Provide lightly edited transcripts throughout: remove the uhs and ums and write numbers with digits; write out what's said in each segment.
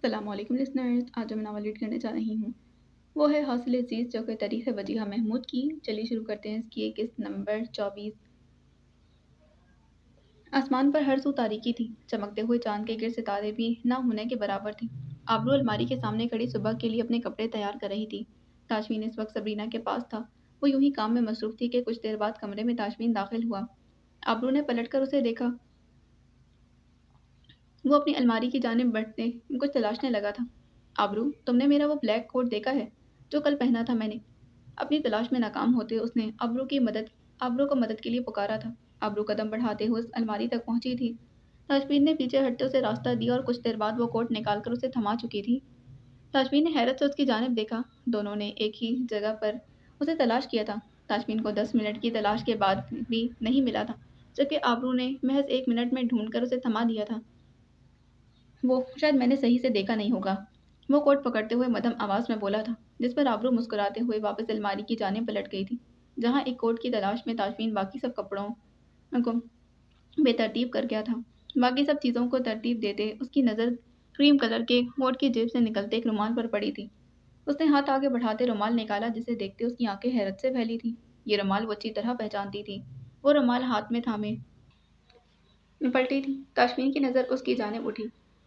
السلام علیکم لسنرز، آج جو میں ناول ریڈ کرنے جا رہی ہوں وہ ہے حوصل عزیز، جو کہ تاریخ وجیہہ محمود کی۔ چلیے شروع کرتے ہیں اس کی قسط نمبر 24۔ آسمان پر ہر سو تاریکی تھی، چمکتے ہوئے چاند کے گر ستارے بھی نہ ہونے کے برابر تھے۔ آبرو الماری کے سامنے کھڑی صبح کے لیے اپنے کپڑے تیار کر رہی تھی۔ تاشفین اس وقت سبرینا کے پاس تھا۔ وہ یوں ہی کام میں مصروف تھی کہ کچھ دیر بعد کمرے میں تاشفین داخل ہوا۔ آبرو نے پلٹ کر اسے دیکھا۔ وہ اپنی الماری کی جانب بڑھتے کچھ تلاشنے لگا تھا۔ آبرو، تم نے میرا وہ بلیک کوٹ دیکھا ہے جو کل پہنا تھا میں نے؟ اپنی تلاش میں ناکام ہوتے اس نے آبرو کو مدد کے لیے پکارا تھا۔ آبرو قدم بڑھاتے ہوئے اس الماری تک پہنچی تھی۔ تاشفین نے پیچھے ہٹتے اسے راستہ دیا اور کچھ دیر بعد وہ کوٹ نکال کر اسے تھما چکی تھی۔ تاشفین نے حیرت سے اس کی جانب دیکھا۔ دونوں نے ایک ہی جگہ پر اسے تلاش کیا تھا۔ تاشفین کو 10 منٹ کی تلاش کے بعد بھی نہیں ملا تھا، جبکہ آبرو نے محض 1 منٹ میں ڈھونڈ کر اسے تھما دیا تھا۔ وہ شاید میں نے صحیح سے دیکھا نہیں ہوگا، وہ کوٹ پکڑتے ہوئے مدھم آواز میں بولا تھا، جس پر آبرو مسکراتے ہوئے واپس الماری کی جانب پلٹ گئی تھی، جہاں ایک کوٹ کی تلاش میں تاشفین باقی سب کپڑوں کو بے ترتیب کر گیا تھا۔ باقی سب چیزوں کو ترتیب دیتے اس کی نظر کریم کلر کے کوٹ کی جیب سے نکلتے ایک رومال پر پڑی تھی۔ اس نے ہاتھ آگے بڑھاتے رومال نکالا، جسے دیکھتے اس کی آنکھیں حیرت سے پھیلی تھیں۔ یہ رومال وہ اچھی طرح پہچانتی تھی۔ وہ رومال ہاتھ میں تھامے پلٹی تھی۔ تاشفین کی نظر اس کی جانب اٹھی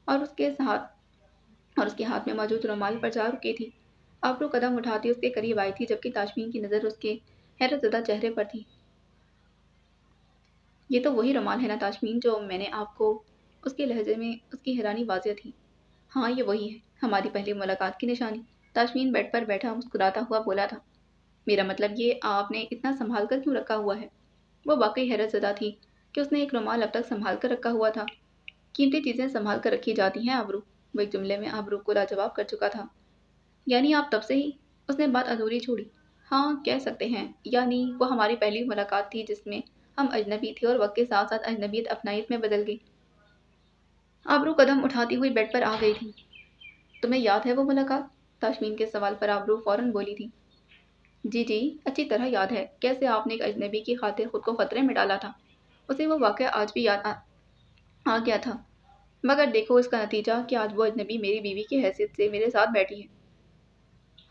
اور اس کے ہاتھ میں موجود رومال پر جا رکی تھی۔ آبرو قدم اٹھاتی اس کے قریب آئی تھی، جبکہ تاشفین کی نظر اس کے حیرت زدہ چہرے پر تھی۔ یہ تو وہی رومال ہے نا تاشفین، جو میں نے آپ کو؟ اس کے لہجے میں اس کی حیرانی واضح تھی۔ ہاں، یہ وہی ہے، ہماری پہلی ملاقات کی نشانی۔ تاشفین بیڈ پر بیٹھا مسکراتا ہوا بولا تھا۔ میرا مطلب یہ آپ نے اتنا سنبھال کر کیوں رکھا ہوا ہے؟ وہ واقعی حیرت زدہ تھی کہ اس نے ایک رومال اب تک سنبھال کر رکھا ہوا تھا۔ قیمتی چیزیں سنبھال کر رکھی جاتی ہیں آبرو، وہ ایک جملے میں آبرو کو لاجواب کر چکا تھا۔ یعنی آپ تب سے ہی؟ اس نے بات ادھوری چھوڑی۔ ہاں، کہہ سکتے ہیں، یعنی وہ ہماری پہلی ملاقات تھی جس میں ہم اجنبی تھے اور وقت کے ساتھ ساتھ اجنبیت اپنائیت میں بدل گئی۔ آبرو قدم اٹھاتی ہوئی بیڈ پر آ گئی تھی۔ تمہیں یاد ہے وہ ملاقات؟ تاشفین کے سوال پر آبرو فوراً بولی تھی۔ جی جی، اچھی طرح یاد ہے، کیسے آپ نے ایک اجنبی کی خاطر خود کو خطرے میں ڈالا تھا۔ اسے وہ واقعہ آج بھی یاد آ گیا تھا، مگر دیکھو اس کا نتیجہ کہ آج وہ اجنبی میری بیوی کی حیثیت سے میرے ساتھ بیٹھی ہے۔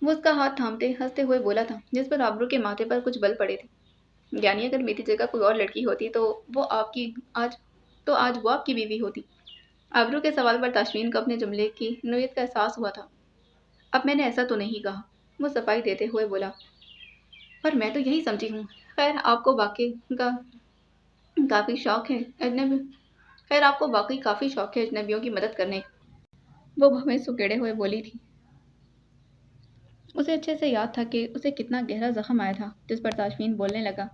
وہ اس کا ہاتھ تھامتے ہنستے ہوئے بولا تھا، جس پر آبرو کے ماتھے پر کچھ بل پڑے تھے۔ یعنی اگر میری جگہ کوئی اور لڑکی ہوتی تو آج وہ آپ کی بیوی ہوتی۔ آبرو کے سوال پر تاشفین کو اپنے جملے کی نوعیت کا احساس ہوا تھا۔ اب میں نے ایسا تو نہیں کہا، وہ صفائی دیتے ہوئے بولا، پر میں تو یہی سمجھی ہوں۔ خیر آپ کو واقعی کافی شوق ہے اجنبیوں کی مدد کرنے کا، وہ بھویں سکیڑے ہوئے بولی تھی۔ اسے اچھے سے یاد تھا کہ اسے کتنا گہرا زخم آیا تھا، جس پر تاشفین بولنے لگا،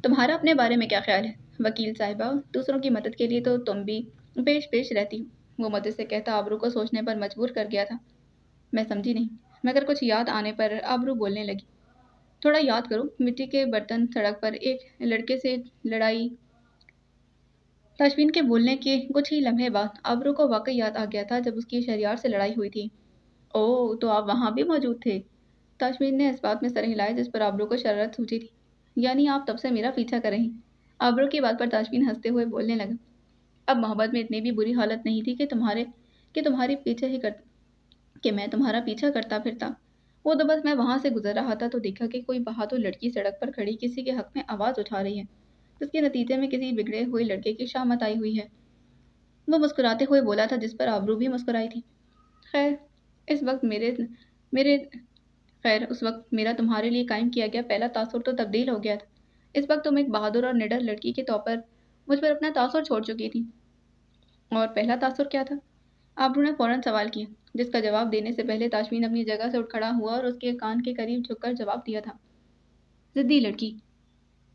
تمہارا اپنے بارے میں کیا خیال ہے وکیل صاحبہ؟ دوسروں کی مدد کے لیے تو تم بھی پیش رہتی ہو۔ وہ مدد سے کہتا آبرو کو سوچنے پر مجبور کر گیا تھا۔ میں سمجھی نہیں، مگر کچھ یاد آنے پر آبرو بولنے لگی۔ تھوڑا یاد کرو، مٹی کے برتن، سڑک پر ایک لڑکے سے لڑائی۔ تاشفین کے بولنے کے کچھ ہی لمحے بعد آبرو کو واقعی یاد آ گیا تھا جب اس کی شہریار سے لڑائی ہوئی تھی۔ اوہ، تو آپ وہاں بھی موجود تھے؟ تاشفین نے اس بات میں سر ہلایا جس پر آبرو کو شرارت سوچی تھی۔ یعنی آپ تب سے میرا پیچھا کر رہی؟ آبرو کی بات پر تاشفین ہنستے ہوئے بولنے لگا، اب محبت میں اتنی بھی بری حالت نہیں تھی کہ میں تمہارا پیچھا کرتا پھرتا۔ وہ تو بس میں وہاں سے گزر رہا تھا تو دیکھا کہ کوئی بہادر لڑکی سڑک پر کھڑی کسی کے حق میں آواز اٹھا رہی ہے، جس کے نتیجے میں کسی بگڑے ہوئے لڑکے کی شامت آئی ہوئی ہے۔ وہ مسکراتے ہوئے بولا تھا، جس پر آبرو بھی مسکرائی تھی۔ خیر اس وقت میرا تمہارے لیے قائم کیا گیا پہلا تاثر تو تبدیل ہو گیا تھا۔ اس وقت تم ایک بہادر اور نڈر لڑکی کے طور پر مجھ پر اپنا تاثر چھوڑ چکی تھی۔ اور پہلا تاثر کیا تھا؟ آبرو نے فوراً سوال کیا، جس کا جواب دینے سے پہلے تاشفین اپنی جگہ سے اٹھ کھڑا ہوا اور اس کے کان کے قریب جھک کر جواب دیا تھا، ضدی لڑکی۔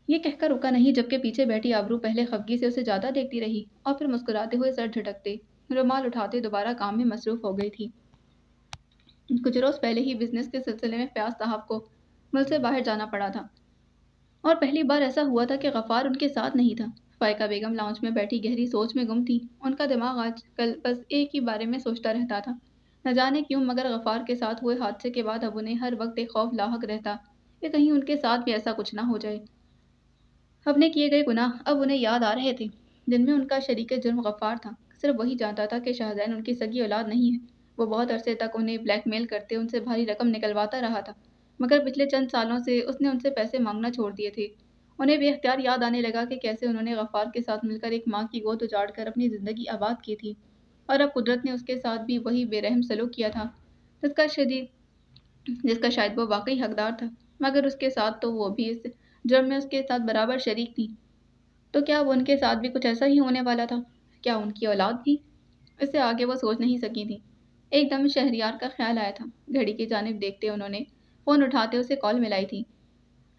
یہ کہہ کر رکا نہیں، جبکہ پیچھے بیٹھی آبرو پہلے خفگی سے اسے زیادہ دیکھتی رہی اور پھر مسکراتے ہوئے سر جھٹکتے رومال اٹھاتے دوبارہ کام میں مصروف ہو گئی تھی۔ کچھ روز پہلے ہی بزنس کے سلسلے میں فیاض صاحب کو ملک سے باہر جانا پڑا تھا، اور پہلی بار ایسا ہوا تھا کہ غفار ان کے ساتھ نہیں تھا۔ فائقہ بیگم لاؤنج میں بیٹھی گہری سوچ میں گم تھی۔ ان کا دماغ آج کل بس ایک ہی بارے میں سوچتا رہتا تھا، نہ جانے کیوں، مگر غفار کے ساتھ ہوئے حادثے کے بعد اب انہیں ہر وقت ایک خوف لاحق رہتا کہ کہیں ان کے ساتھ بھی ایسا کچھ نہ ہو جائے۔ اپنے کیے گئے گناہ اب انہیں یاد آ رہے تھے، جن میں ان کا شریک جرم غفار تھا۔ صرف وہی جانتا تھا کہ شاہزین ان کی سگی اولاد نہیں ہے، वो बहुत अरसे तक उन्हें ब्लैक मेल करते उनसे भारी रकम निकलवाता रहा था, मगर पिछले चंद सालों से उसने उनसे पैसे मांगना छोड़ दिए थे। उन्हें बेख्तियार याद आने लगा कि कैसे उन्होंने गफ्फार के साथ मिलकर एक माँ की गोद उजाड़ कर अपनी ज़िंदगी आबाद की थी, और अब कुदरत ने उसके साथ भी वही बेरहम सलूक किया था जिसका शदीद जिसका शायद वो वाकई हकदार था, मगर उसके साथ तो वो भी इस जुर्म में उसके साथ बराबर शरीक थी। तो क्या वो उनके साथ भी कुछ ऐसा ही होने वाला था? क्या उनकी औलाद भी? इससे आगे वो सोच नहीं सकी थी। एकदम शहरयार का ख्याल आया था। घड़ी की जानिब देखते उन्होंने फ़ोन उठाते उसे कॉल मिलाई थी।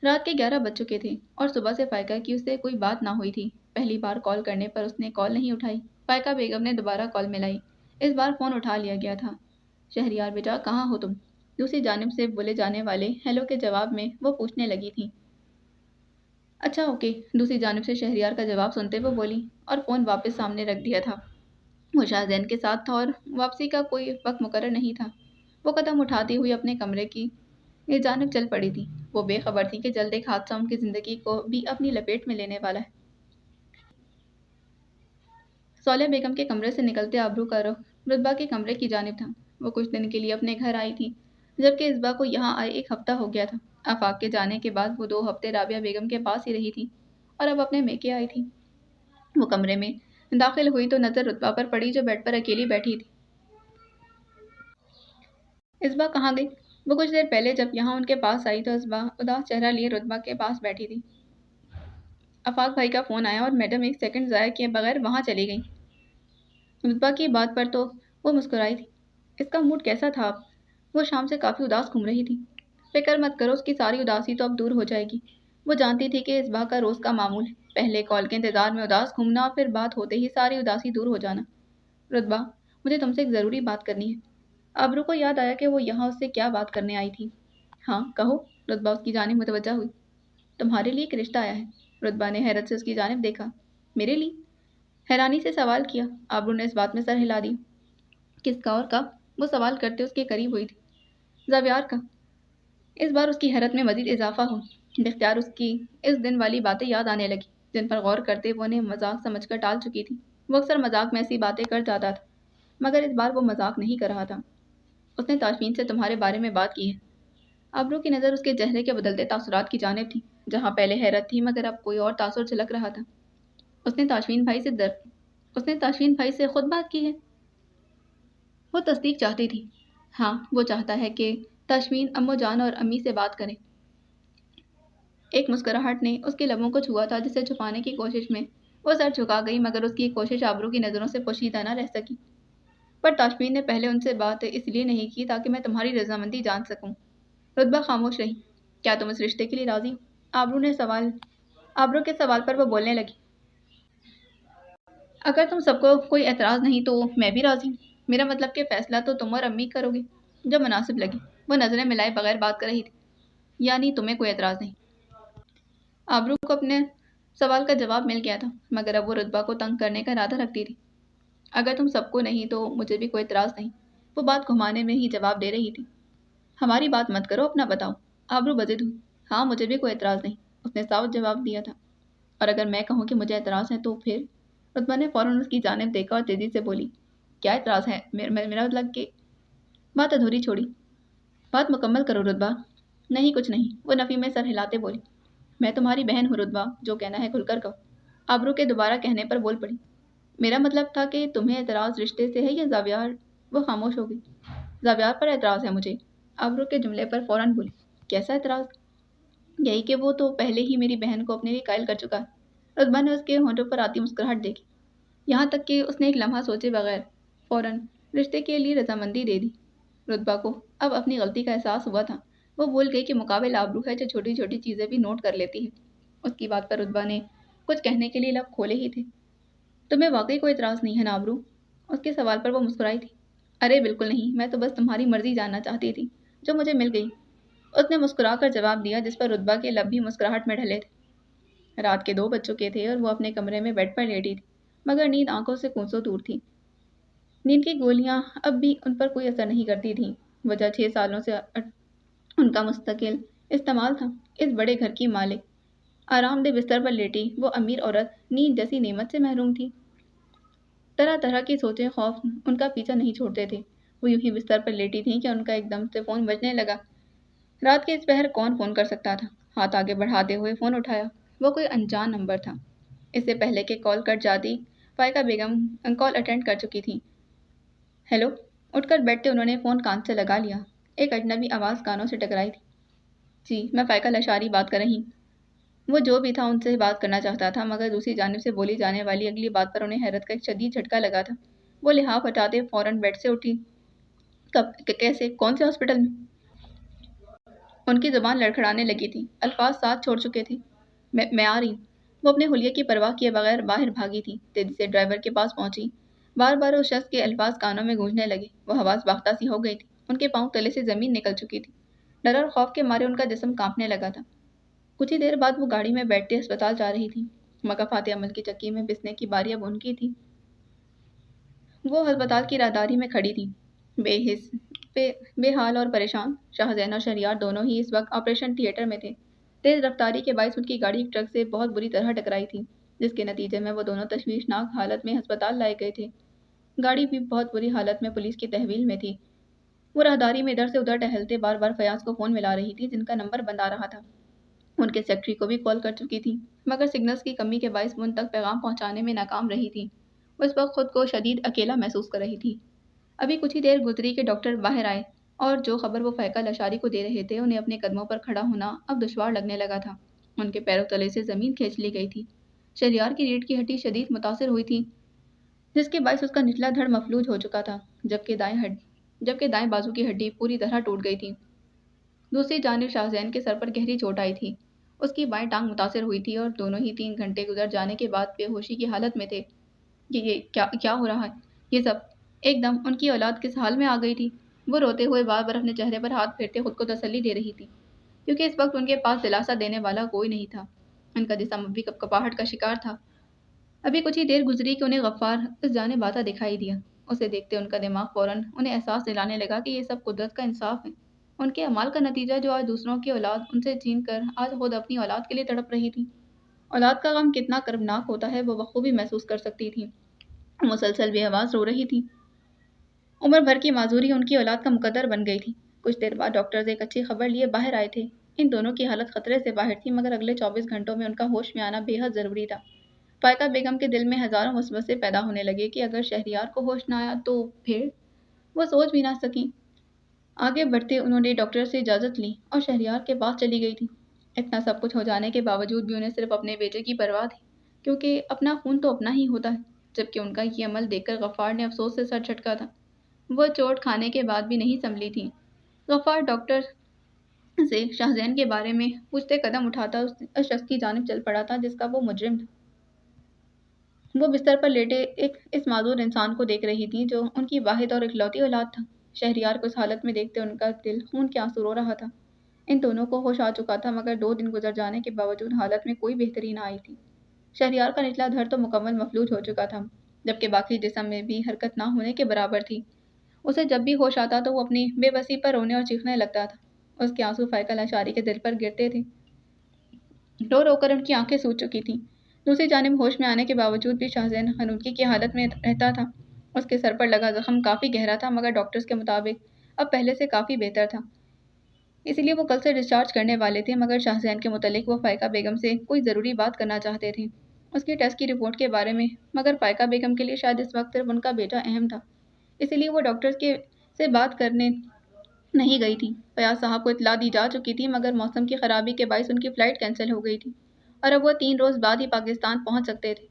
रात के 11 बज चुके थे और सुबह से फ़ायका की उससे कोई बात ना हुई थी। पहली बार कॉल करने पर उसने कॉल नहीं उठाई। फ़ायका बेगम ने दोबारा कॉल मिलाई। इस बार फ़ोन उठा लिया गया था। शहरयार बेटा, कहाँ हो तुम? दूसरी जानिब से बोले जाने वाले हेलो के जवाब में वो पूछने लगी थी। अच्छा, ओके। दूसरी जानिब से शहरयार का जवाब सुनते वो बोली और फ़ोन वापस सामने रख दिया था। वो शाहज़ैन के साथ था और वापसी का कोई वक्त मुकर्रर नहीं था। वो कदम उठाती हुई अपने कमरे की जानिब चल पड़ी थी। वो बेखबर थी कि जल्द एक हादसा उनकी ज़िंदगी को भी अपनी लपेट में लेने वाला है। सौल्या बेगम के कमरे से निकलते आबरू का रुख रुतबा के कमरे की जानिब था। वो कुछ दिन के लिए अपने घर आई थी, जबकि इसबा को यहाँ आए 1 हफ्ता हो गया था। आफाक के जाने के बाद वो 2 हफ्ते राबिया बेगम के पास ही रही थी और अब अपने मेके आई थी। वो कमरे में दाखिल हुई तो नज़र रुतबा पर पड़ी, जो बेड पर अकेली बैठी थी। इसबा कहाँ गई? वो कुछ देर पहले जब यहाँ उनके पास आई तो इसबा उदास चेहरा लिए रुतबा के पास बैठी थी। आफाक भाई का फ़ोन आया और मैडम 1 सेकंड ज़ाया किए बगैर वहाँ चली गई। रुतबा की बात पर तो वो मुस्कुराई थी। इसका मूड कैसा था अब? वो शाम से काफ़ी उदास घूम रही थी। फिक्र मत करो, उसकी सारी उदासी तो अब दूर हो जाएगी। वो जानती थी कि इसबा का रोज़ का मामूल है, पहले कॉल के इंतज़ार में उदास घूमना और फिर बात होते ही सारी उदासी दूर हो जाना। रुतबा, मुझे तुमसे एक ज़रूरी बात करनी है। आबरू को याद आया कि वो यहाँ उससे क्या बात करने आई थी। हाँ कहो। रुतबा उसकी जानिब मुतवज्जा हुई। तुम्हारे लिए एक रिश्ता आया है। रुतबा ने हैरत से उसकी जानिब देखा। मेरे लिए? हैरानी से सवाल किया। आबरू ने इस बात में सर हिला दी। किसका और कब? वो सवाल करते उसके करीब हुई थी। ज़ावियार का। इस बार उसकी हैरत में मजीद इजाफा हो। बेख्तियार उसकी इस दिन वाली बातें याद आने लगी, जिन पर गौर करते वो उन्हें मजाक समझकर टाल चुकी थी। वो अक्सर मजाक में ऐसी बातें कर जाता था, मगर इस बार वो मजाक नहीं कर रहा था। उसने ताशमीन से तुम्हारे बारे में बात की है। आबरू की नज़र उसके चेहरे के बदलते तासुरात की जानिब थी। जहाँ पहले हैरत थी, मगर अब कोई और तासुर झलक रहा था। उसने ताशमीन भाई से उसने ताशमीन भाई से खुद बात की है? वो तस्दीक चाहती थी। हाँ, वो चाहता है कि ताशमीन अम्मो जान और अम्मी से बात करें। एक मुस्कुराहट ने उसके लबों को छुआ था, जिसे छुपाने की कोशिश में वो सर झुका गई, मगर उसकी कोशिश आबरू की नज़रों से पोशीदा न रह सकी। पर ताशमीन ने पहले उनसे बात इसलिए नहीं की ताकि मैं तुम्हारी रजामंदी जान सकूं। रुतबा खामोश रही। क्या तुम इस रिश्ते के लिए राजी हो? आबरू के सवाल पर वो बोलने लगी। अगर तुम सबको कोई एतराज़ नहीं तो मैं भी राजी हूँ। मेरा मतलब कि फ़ैसला तो तुम और अम्मी करोगे, जो मुनासिब लगे। वो नज़रें मिलाए बगैर बात कर रही थी। यानी तुम्हें कोई एतराज़ नहीं? आबरू को अपने सवाल का जवाब मिल गया था, मगर अब वो रुतबा को तंग करने का इरादा रखती थी। अगर तुम सबको नहीं तो मुझे भी कोई एतराज़ नहीं। वो बात घुमाने में ही जवाब दे रही थी। हमारी बात मत करो, अपना बताओ। आबरू बजिद हुई। हाँ, मुझे भी कोई एतराज़ नहीं, उसने साफ जवाब दिया था। और अगर मैं कहूँ कि मुझे एतराज़ है तो फिर? रुतबा ने फ़ौरन उसकी जानिब देखा और तेज़ी से बोली। क्या एतराज़ है? मेरा मतलब कि बात अधूरी छोड़ी। बात मुकम्मल करो रुतबा। नहीं, कुछ नहीं, वो नफ़ी में सर हिलाते बोली। मैं तुम्हारी बहन हूँ रुतबा, जो कहना है खुलकर कहो। आबरू के दोबारा कहने पर बोल पड़ी। मेरा मतलब था कि तुम्हें एतराज़ रिश्ते से है या ज़ावियार? वो खामोश हो गई। ज़ावियार पर एतराज़ है मुझे। आबरू के जुमले पर फ़ौरन बोली। कैसा एतराज़? यही कि वो तो पहले ही मेरी बहन को अपने लिए कायल कर चुका है। रुतबा ने उसके होंठों पर आती मुस्कुराहट देखी, यहाँ तक कि उसने एक लम्हा सोचे बगैर फ़ौरन रिश्ते के लिए रजामंदी दे दी। रुतबा को अब अपनी गलती का एहसास हुआ था। वो भूल गई कि मुकाबिल आबरू है, जो छोटी छोटी चीज़ें भी नोट कर लेती है। उसकी बात पर रुतबा ने कुछ कहने के लिए लब खोले ही थे। तुम्हें वाकई कोई इतराज़ नहीं है ना आबरू? उसके सवाल पर वो मुस्कुराई थी। अरे बिल्कुल नहीं, मैं तो बस तुम्हारी मर्जी जानना चाहती थी, जो मुझे मिल गई। उसने मुस्कुरा कर जवाब दिया, जिस पर रुतबा के लब भी मुस्कुराहट में ढले थे। रात के 2 बज चुके थे और वो अपने कमरे में बेड पर लेटी थी, मगर नींद आंखों से कोसों दूर थी। नींद की गोलियां अब भी उन पर कोई असर नहीं करती थीं। वजह 6 सालों से उनका मुस्तकिल इस्तेमाल था। इस बड़े घर की मालिक आरामदेह बिस्तर पर लेटी वो अमीर औरत नींद जैसी नेमत से महरूम थी। तरह तरह की सोचें, खौफ उनका पीछा नहीं छोड़ते थे। وہ یوں ہی بستر پر لیٹی تھیں کہ ان کا ایک دم سے فون بجنے لگا۔ رات کے اس پہر کون فون کر سکتا تھا؟ ہاتھ آگے بڑھاتے ہوئے فون اٹھایا۔ وہ کوئی انجان نمبر تھا۔ اس سے پہلے کہ کال کٹ جاتی، فائقہ بیگم کال اٹینڈ کر چکی تھیں۔ ہیلو! اٹھ کر بیٹھتے انہوں نے فون کان سے لگا لیا۔ ایک اجنبی آواز کانوں سے ٹکرائی تھی۔ جی، میں فائقہ لاشاری بات کر رہی۔ وہ جو بھی تھا ان سے بات کرنا چاہتا تھا، مگر دوسری جانب سے بولی جانے والی اگلی بات پر انہیں حیرت کا ایک شدید جھٹکا لگا تھا۔ وہ لحاف ہٹاتے فوراً بیڈ سے اٹھی۔ کب؟ کیسے؟ کون سے ہاسپٹل میں؟ ان کی زبان لڑکھڑانے لگی تھی، الفاظ ساتھ چھوڑ چکے تھے۔ میں آ رہی ہوں۔ وہ اپنے حلیے کی پرواہ کیے بغیر باہر بھاگی تھی، تیزی سے ڈرائیور کے پاس پہنچی۔ بار بار اس شخص کے الفاظ کانوں میں گونجنے لگے۔ وہ حواس باختہ سی ہو گئی تھی، ان کے پاؤں تلے سے زمین نکل چکی تھی۔ ڈر اور خوف کے مارے ان کا جسم کانپنے لگا تھا۔ کچھ ہی دیر بعد وہ گاڑی میں بیٹھتے اسپتال جا رہی تھی۔ مکافات عمل کی چکی میں پسنے کی باری اب ان کی تھی۔ وہ ہسپتال کی راہداری میں کھڑی تھی، بے حال اور پریشان۔ شاہزین اور شہریار دونوں ہی اس وقت آپریشن تھیٹر میں تھے۔ تیز رفتاری کے باعث ان کی گاڑی ایک ٹرک سے بہت بری طرح ٹکرائی تھی، جس کے نتیجے میں وہ دونوں تشویشناک حالت میں ہسپتال لائے گئے تھے۔ گاڑی بھی بہت بری حالت میں پولیس کی تحویل میں تھی۔ وہ راہداری میں ادھر سے ادھر ٹہلتے بار بار فیاض کو فون ملا رہی تھی، جن کا نمبر بند آ رہا تھا۔ ان کے سیکرٹری کو بھی کال کر چکی تھی، مگر سگنلز کی کمی کے باعث وہ ان تک پیغام پہنچانے میں ناکام رہی تھی۔ وہ اس وقت خود کو شدید اکیلا محسوس کر رہی تھی۔ ابھی کچھ ہی دیر گزری کہ ڈاکٹر باہر آئے، اور جو خبر وہ فائقہ لاشاری کو دے رہے تھے، انہیں اپنے قدموں پر کھڑا ہونا اب دشوار لگنے لگا تھا۔ ان کے پیروں تلے سے زمین کھینچ لی گئی تھی۔ شہریار کی ریڑھ کی ہڈی شدید متاثر ہوئی تھی، جس کے باعث اس کا نچلا دھڑ مفلوج ہو چکا تھا، جبکہ دائیں بازو کی ہڈی پوری طرح ٹوٹ گئی تھی۔ دوسری جانب شاہزین کے سر پر گہری چوٹ آئی تھی۔ اس کی بائیں ٹانگ متاثر ہوئی تھی اور دونوں ہی 3 گھنٹے گزر جانے کے بعد بے ہوشی کی حالت میں تھے۔ یہ کیا ہو رہا ہے؟ یہ سب ایک دم ان کی اولاد کس حال میں آ گئی تھی؟ وہ روتے ہوئے بار بار اپنے چہرے پر ہاتھ پھیرتے خود کو تسلی دے رہی تھی، کیونکہ اس وقت ان کے پاس دلاسا دینے والا کوئی نہیں تھا۔ ان کا جسم اب بھی کپکپاہٹ کا شکار تھا۔ ابھی کچھ ہی دیر گزری کہ انہیں غفار اس جانب آتا دکھائی دیا۔ اسے دیکھتے ان کا دماغ فوراً انہیں احساس دلانے لگا کہ یہ سب قدرت کا انصاف ہے، ان کے اعمال کا نتیجہ، جو آج دوسروں کی اولاد ان سے چھین کر آج خود اپنی اولاد کے لیے تڑپ رہی تھی۔ اولاد کا غم کتنا کربناک ہوتا ہے وہ بخوبی محسوس کر سکتی تھی۔ مسلسل بے آواز رو رہی تھی۔ عمر بھر کی معذوری ان کی اولاد کا مقدر بن گئی تھی۔ کچھ دیر بعد ڈاکٹرز ایک اچھی خبر لیے باہر آئے تھے۔ ان دونوں کی حالت خطرے سے باہر تھی، مگر اگلے 24 گھنٹوں میں ان کا ہوش میں آنا بے حد ضروری تھا۔ فائقہ بیگم کے دل میں ہزاروں وسوسے پیدا ہونے لگے کہ اگر شہریار کو ہوش نہ آیا تو پھر وہ سوچ بھی نہ سکیں۔ آگے بڑھتے انہوں نے ڈاکٹر سے اجازت لی اور شہریار کے پاس چلی گئی تھی۔ اتنا سب کچھ ہو جانے کے باوجود بھی انہیں صرف اپنے بیٹے کی پرواہ تھی، کیونکہ اپنا خون تو اپنا ہی ہوتا ہے۔ جبکہ ان کا یہ عمل دیکھ کر غفار نے افسوس سے سر جھٹکا تھا۔ وہ چوٹ کھانے کے بعد بھی نہیں سنبھلی تھی۔ غفار ڈاکٹر سے شاہزین کے بارے میں پوچھتے قدم اٹھاتا اس شخص کی جانب چل پڑا تھا جس کا وہ مجرم تھا۔ وہ بستر پر لیٹے اس معذور انسان کو دیکھ رہی تھی جو ان کی واحد اور اکلوتی اولاد تھا۔ شہریار کو اس حالت میں دیکھتے ان کا دل خون کے آنسو رو رہا تھا۔ ان دونوں کو ہوش آ چکا تھا، مگر 2 دن گزر جانے کے باوجود حالت میں کوئی بہتری نہ آئی تھی۔ شہریار کا نچلا دھڑ تو مکمل مفلوج ہو چکا تھا، جبکہ باقی جسم میں بھی حرکت نہ ہونے کے برابر تھی۔ اسے جب بھی ہوش آتا تو وہ اپنی بے بسی پر رونے اور چیخنے لگتا تھا۔ اس کے آنسو فائقہ لاشاری کے دل پر گرتے تھے۔ رو رو کر ان کی آنکھیں سوج چکی تھیں۔ دوسری جانب ہوش میں آنے کے باوجود بھی شاہزین خنودگی کی حالت میں رہتا تھا۔ اس کے سر پر لگا زخم کافی گہرا تھا، مگر ڈاکٹرز کے مطابق اب پہلے سے کافی بہتر تھا، اسی لیے وہ کل سے ڈسچارج کرنے والے تھے۔ مگر شاہزین کے متعلق وہ فائقہ بیگم سے کوئی ضروری بات کرنا چاہتے تھے، اس کی ٹیسٹ کی رپورٹ کے بارے میں۔ مگر فائقہ بیگم کے لیے شاید اس وقت صرف ان کا بیٹا اہم تھا، اسی لیے وہ ڈاکٹرز سے بات کرنے نہیں گئی تھی۔ فیاض صاحب کو اطلاع دی جا چکی تھی، مگر موسم کی خرابی کے باعث ان کی فلائٹ کینسل ہو گئی تھی اور اب وہ 3 روز بعد ہی پاکستان پہنچ سکتے تھے۔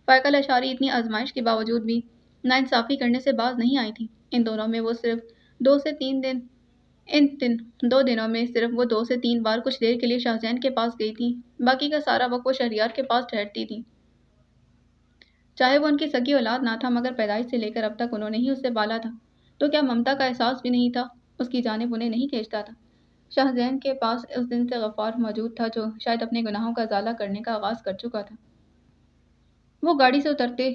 فائقہ لاشاری اتنی آزمائش کے باوجود بھی ناانصافی کرنے سے باز نہیں آئی تھی۔ ان دنوں میں وہ صرف 2 سے 3 بار کچھ دیر کے لیے شاہزین کے پاس گئی تھی، باقی کا سارا وقت وہ شہریار کے پاس ٹھہرتی تھی۔ چاہے وہ ان کی سگی اولاد نہ تھا، مگر پیدائش سے لے کر اب تک انہوں نے ہی اسے پالا تھا، تو کیا ممتا کا احساس بھی نہیں تھا؟ اس کی جانب انہیں نہیں کھینچتا تھا؟ شاہزین کے پاس اس دن سے غفار موجود تھا، جو شاید اپنے گناہوں کا ازالہ کرنے کا آغاز کر چکا تھا۔ وہ گاڑی سے اترتے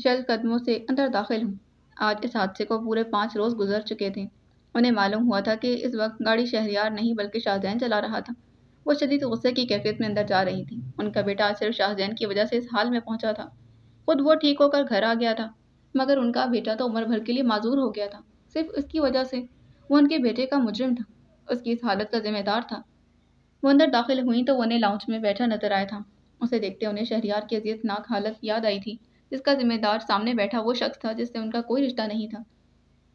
چل قدموں سے اندر داخل ہوں۔ آج اس حادثے کو پورے 5 روز گزر چکے تھے۔ انہیں معلوم ہوا تھا کہ اس وقت گاڑی شہریار نہیں بلکہ شاہزین چلا رہا تھا۔ وہ شدید غصے کی کیفیت میں اندر جا رہی تھی۔ ان کا بیٹا آج صرف شاہزین کی وجہ سے اس حال میں پہنچا تھا۔ خود وہ ٹھیک ہو کر گھر آ گیا تھا، مگر ان کا بیٹا تو عمر بھر کے لیے معذور ہو گیا تھا۔ सिर्फ उसकी वजह से वो उनके बेटे का मुजरिम था, उसकी इस हालत का जिम्मेदार था। वो अंदर दाखिल हुई तो वो उन्हें लाउंज में बैठा नजर आया था। उसे देखते उन्हें शहरियार की अजियतनाक हालत याद आई थी, जिसका जिम्मेदार सामने बैठा वो शख्स था जिससे उनका कोई रिश्ता नहीं था।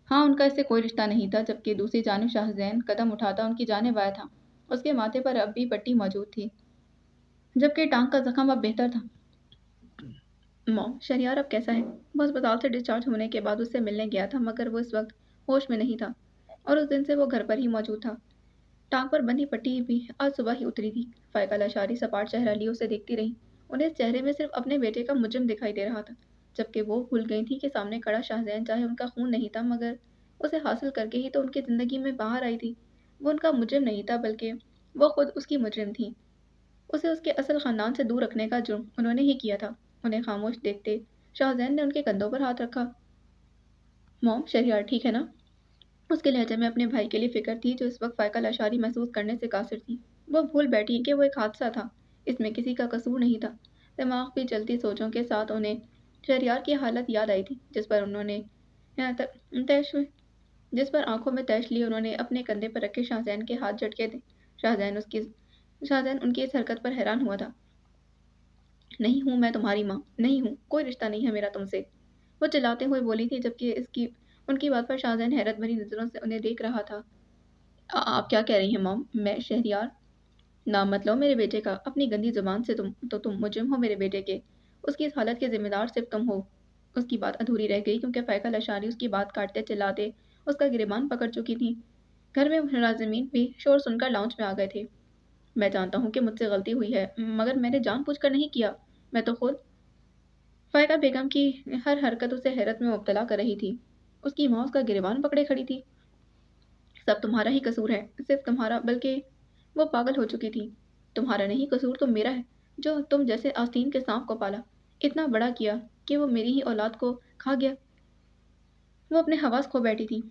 हाँ, उनका इससे कोई रिश्ता नहीं था, जबकि दूसरी जानिब शाहजैन कदम उठाता उनकी जानिब आया था। उसके माथे पर अब भी पट्टी मौजूद थी, जबकि टांग का जख्म अब बेहतर था। मॉम, शहरियार अब कैसा है? वो अस्पताल से डिस्चार्ज होने के बाद उससे मिलने गया था, मगर वो इस वक्त होश में नहीं था और उस दिन से वो घर पर ही मौजूद था। टांग पर बंधी पट्टी भी आज सुबह ही उतरी थी। फायका लाशारी सपाट चेहरा लिए उसे देखती रही। उन्हें इस चेहरे में सिर्फ अपने बेटे का मुजरिम दिखाई दे रहा था, जबकि वो भूल गई थी कि सामने खड़ा शाहजैन चाहे उनका खून नहीं था, मगर उसे हासिल करके ही तो उनकी ज़िंदगी में बाहर आई थी। वो उनका मुजरिम नहीं था, बल्कि वो खुद उसकी मुजरिम थी। उसे उसके असल ख़ानदान से दूर रखने का जुर्म उन्होंने ही किया था। उन्हें खामोश देखते शाहजैन ने उनके कंधों पर हाथ रखा। मॉम, शहरियार ठीक है ना? उसके लहजे में अपने भाई के लिए फिक्र थी, जो इस वक्त फायका लाशारी महसूस करने से कासिर थी। वो भूल बैठी कि वो एक हादसा था, इसमें किसी का कसूर नहीं था। दिमाग भी चलती सोचों के साथ उन्हें शहरियार की हालत याद आई थी, तैश जिस पर आंखों में तैश लिए उन्होंने अपने कंधे पर रखे शाहजैन के हाथ झटके थे। शाहजैन उनकी इस हरकत पर हैरान हुआ था। नहीं हूँ मैं तुम्हारी माँ, नहीं हूँ, कोई रिश्ता नहीं है मेरा तुमसे, वो चिल्लाते हुए बोली थी, जबकि इसकी उनकी बात पर शाहजैन हैरत भरी नज़रों से उन्हें देख रहा था। आप क्या कह रही हैं मॉम? मैं शहरियार? नाम मत लो मेरे बेटे का अपनी गंदी जुबान से। तुम मुजरिम हो मेरे बेटे के। उसकी इस हालत के जिम्मेदार सिर्फ तुम हो। उसकी बात अधूरी रह गई क्योंकि फायका लशारी उसकी बात काटते चिल्लाते उसका गिरेबान पकड़ चुकी थी। घर में मुलाजिमीन भी शोर सुनकर लाउंज में आ गए थे। मैं जानता हूँ कि मुझसे गलती हुई है, मगर मैंने जानबूझकर नहीं किया। मैं तो खुद फायका बेगम की हर हरकत उसे हैरत में मुब्तला कर रही थी। उसकी माँ उसका गिरेबान पकड़े खड़ी थी। सब तुम्हारा ही कसूर है, सिर्फ तुम्हारा, बल्कि वो पागल हो चुकी थी। तुम्हारा नहीं कसूर तो मेरा है, जो तुम जैसे आस्तीन के सांप को पाला, इतना बड़ा किया कि वो मेरी ही औलाद को खा गया। वो अपने हवास खो बैठी थी।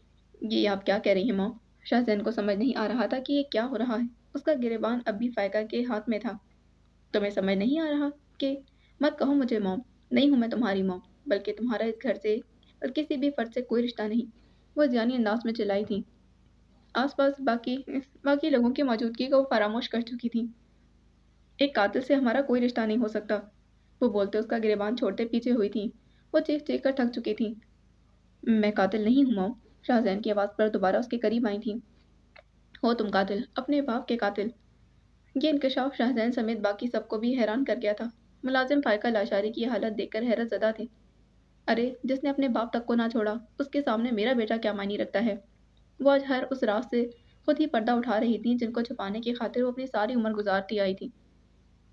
ये आप क्या कह रही हैं मॉम? शाहजैन को समझ नहीं आ रहा था कि ये क्या हो रहा है। उसका गिरेबान अब भी फायका के हाथ में था। तुम्हें समझ नहीं आ रहा कि? मत कहो मुझे मॉम। नहीं हूं मैं तुम्हारी मॉम, बल्कि तुम्हारा इस घर से और किसी भी फर्द से कोई रिश्ता नहीं, वो जानी अंदाज में चिल्लाई थी। आसपास बाकी लोगों की मौजूदगी को वो फरामोश कर चुकी थी। एक कातिल से हमारा कोई रिश्ता नहीं हो सकता, वो बोलते उसका गिरेबान छोड़ते पीछे हुई थी। वो चीख चीख कर थक चुकी थी। मैं कातिल नहीं हूँ मॉम, शाहजैन की आवाज़ पर दोबारा उसके करीब आई थी। हो तुम कातिल, अपने बाप के कातिल। ये इंकशाफ शाहजैन समेत बाकी सबको भी हैरान कर गया था। मुलाजिम फायका लाशारी की हालत देखकर हैरत ज़दा थे। अरे, जिसने अपने बाप तक को ना छोड़ा, उसके सामने मेरा बेटा क्या मायने रखता है? वो आज हर उस रात से खुद ही पर्दा उठा रही थी, जिनको छुपाने की खातिर वो अपनी सारी उम्र गुजारती आई थी।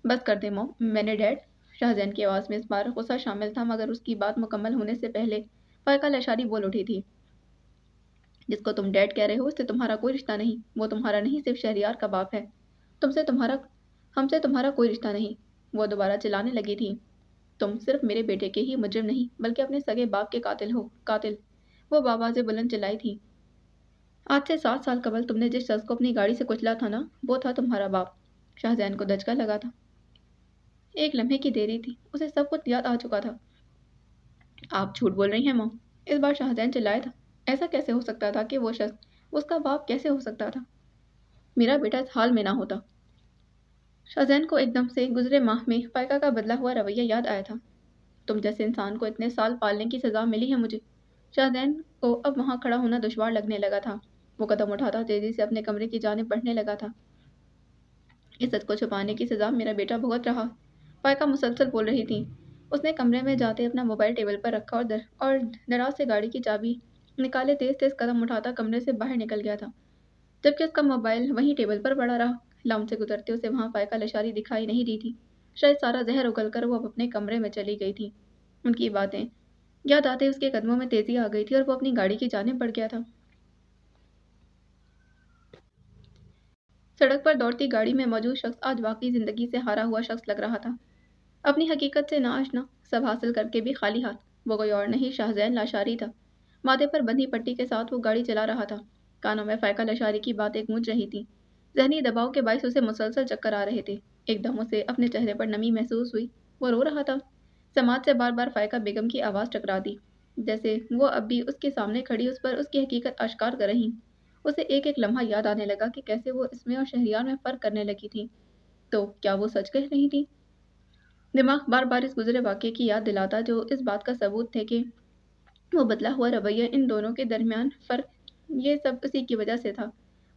बस कर दे मॉम, मैंने डैड। शाहजैन की आवाज़ में इस बार गुस्सा शामिल था, मगर उसकी बात मुकम्मल होने से पहले फायका लशारी बोल उठी थी। जिसको तुम डैड कह रहे हो उससे तुम्हारा कोई रिश्ता नहीं। वो तुम्हारा नहीं, सिर्फ शहरियार का बाप है। तुमसे तुम्हारा हमसे तुम्हारा कोई रिश्ता नहीं। वो दोबारा चिल्लाने लगी थी। तुम सिर्फ मेरे बेटे के ही मुजरिम नहीं, बल्कि अपने सगे बाप के कातिल हो, कातिल। वो बाबाज़े बुलंद चिल्लाई थी। आज से 7 साल कबल तुमने जिस शख्स को अपनी गाड़ी से कुचला था ना, वो था तुम्हारा बाप। शाहजैन को दचका लगा था। एक लम्हे की देरी थी, उसे सब कुछ याद आ चुका था। आप झूठ बोल रही हैं मॉम, इस बार शाहजैन चिल्लाया था। ऐसा कैसे हो सकता था कि वो शख्स उसका बाप कैसे हो सकता था? मेरा बेटा इस हाल में ना होता। शाहजैन को एकदम से गुजरे माह में फायका का बदला हुआ रवैया याद आया था। तुम जैसे इंसान को इतने साल पालने की सजा मिली है मुझे। शाहजैन को अब वहां खड़ा होना दुश्वार लगने लगा था। वो कदम उठाता तेजी से अपने कमरे की जानिब बढ़ने लगा था। इस सच को छुपाने की सजा मेरा बेटा भुगत रहा। फायका मुसलसल बोल रही थी। उसने कमरे में जाते अपना मोबाइल टेबल पर रखा और दराज से गाड़ी की चाबी निकाले तेज तेज कदम उठाता कमरे से बाहर निकल गया था, जबकि उसका मोबाइल वहीं टेबल पर पड़ा रहा। लाउंज से गुजरते उसे वहां फायका लशारी दिखाई नहीं दी थी। शायद सारा जहर उगलकर वो अब अपने कमरे में चली गई थी। उनकी बातें याद आते उसके कदमों में तेजी आ गई थी और वो अपनी गाड़ी की जानिब बढ़ गया था। सड़क पर दौड़ती गाड़ी में मौजूद शख्स आज वाकई जिंदगी से हारा हुआ शख्स लग रहा था। अपनी हकीकत से नाआशना, सब हासिल करके भी खाली हाथ। वो कोई और नहीं, शाहजैन लाशारी था। माथे पर बंधी पट्टी के साथ वो गाड़ी चला रहा था। कानों में फायका लशारी की बातें गूंज रही थी। जहनी दबाव के बायस उसे मुसलसल चक्कर आ रहे थे। एकदम उसे अपने चेहरे पर नमी महसूस हुई। वो रो रहा था। समाज से बार बार फायका बेगम की आवाज़ टकरा दी। جیسے وہ اب بھی اس کے سامنے کھڑی اس پر اس کی حقیقت اشکار کر رہی۔ اسے ایک ایک لمحہ یاد آنے لگا کہ کیسے وہ اس میں اور شہریار میں فرق کرنے لگی تھی۔ تو کیا وہ سچ کہہ رہی تھی؟ دماغ بار بار اس گزرے واقعے کی یاد دلاتا جو اس بات کا ثبوت تھے کہ وہ بدلا ہوا رویہ، ان دونوں کے درمیان فرق، یہ سب اسی کی وجہ سے تھا۔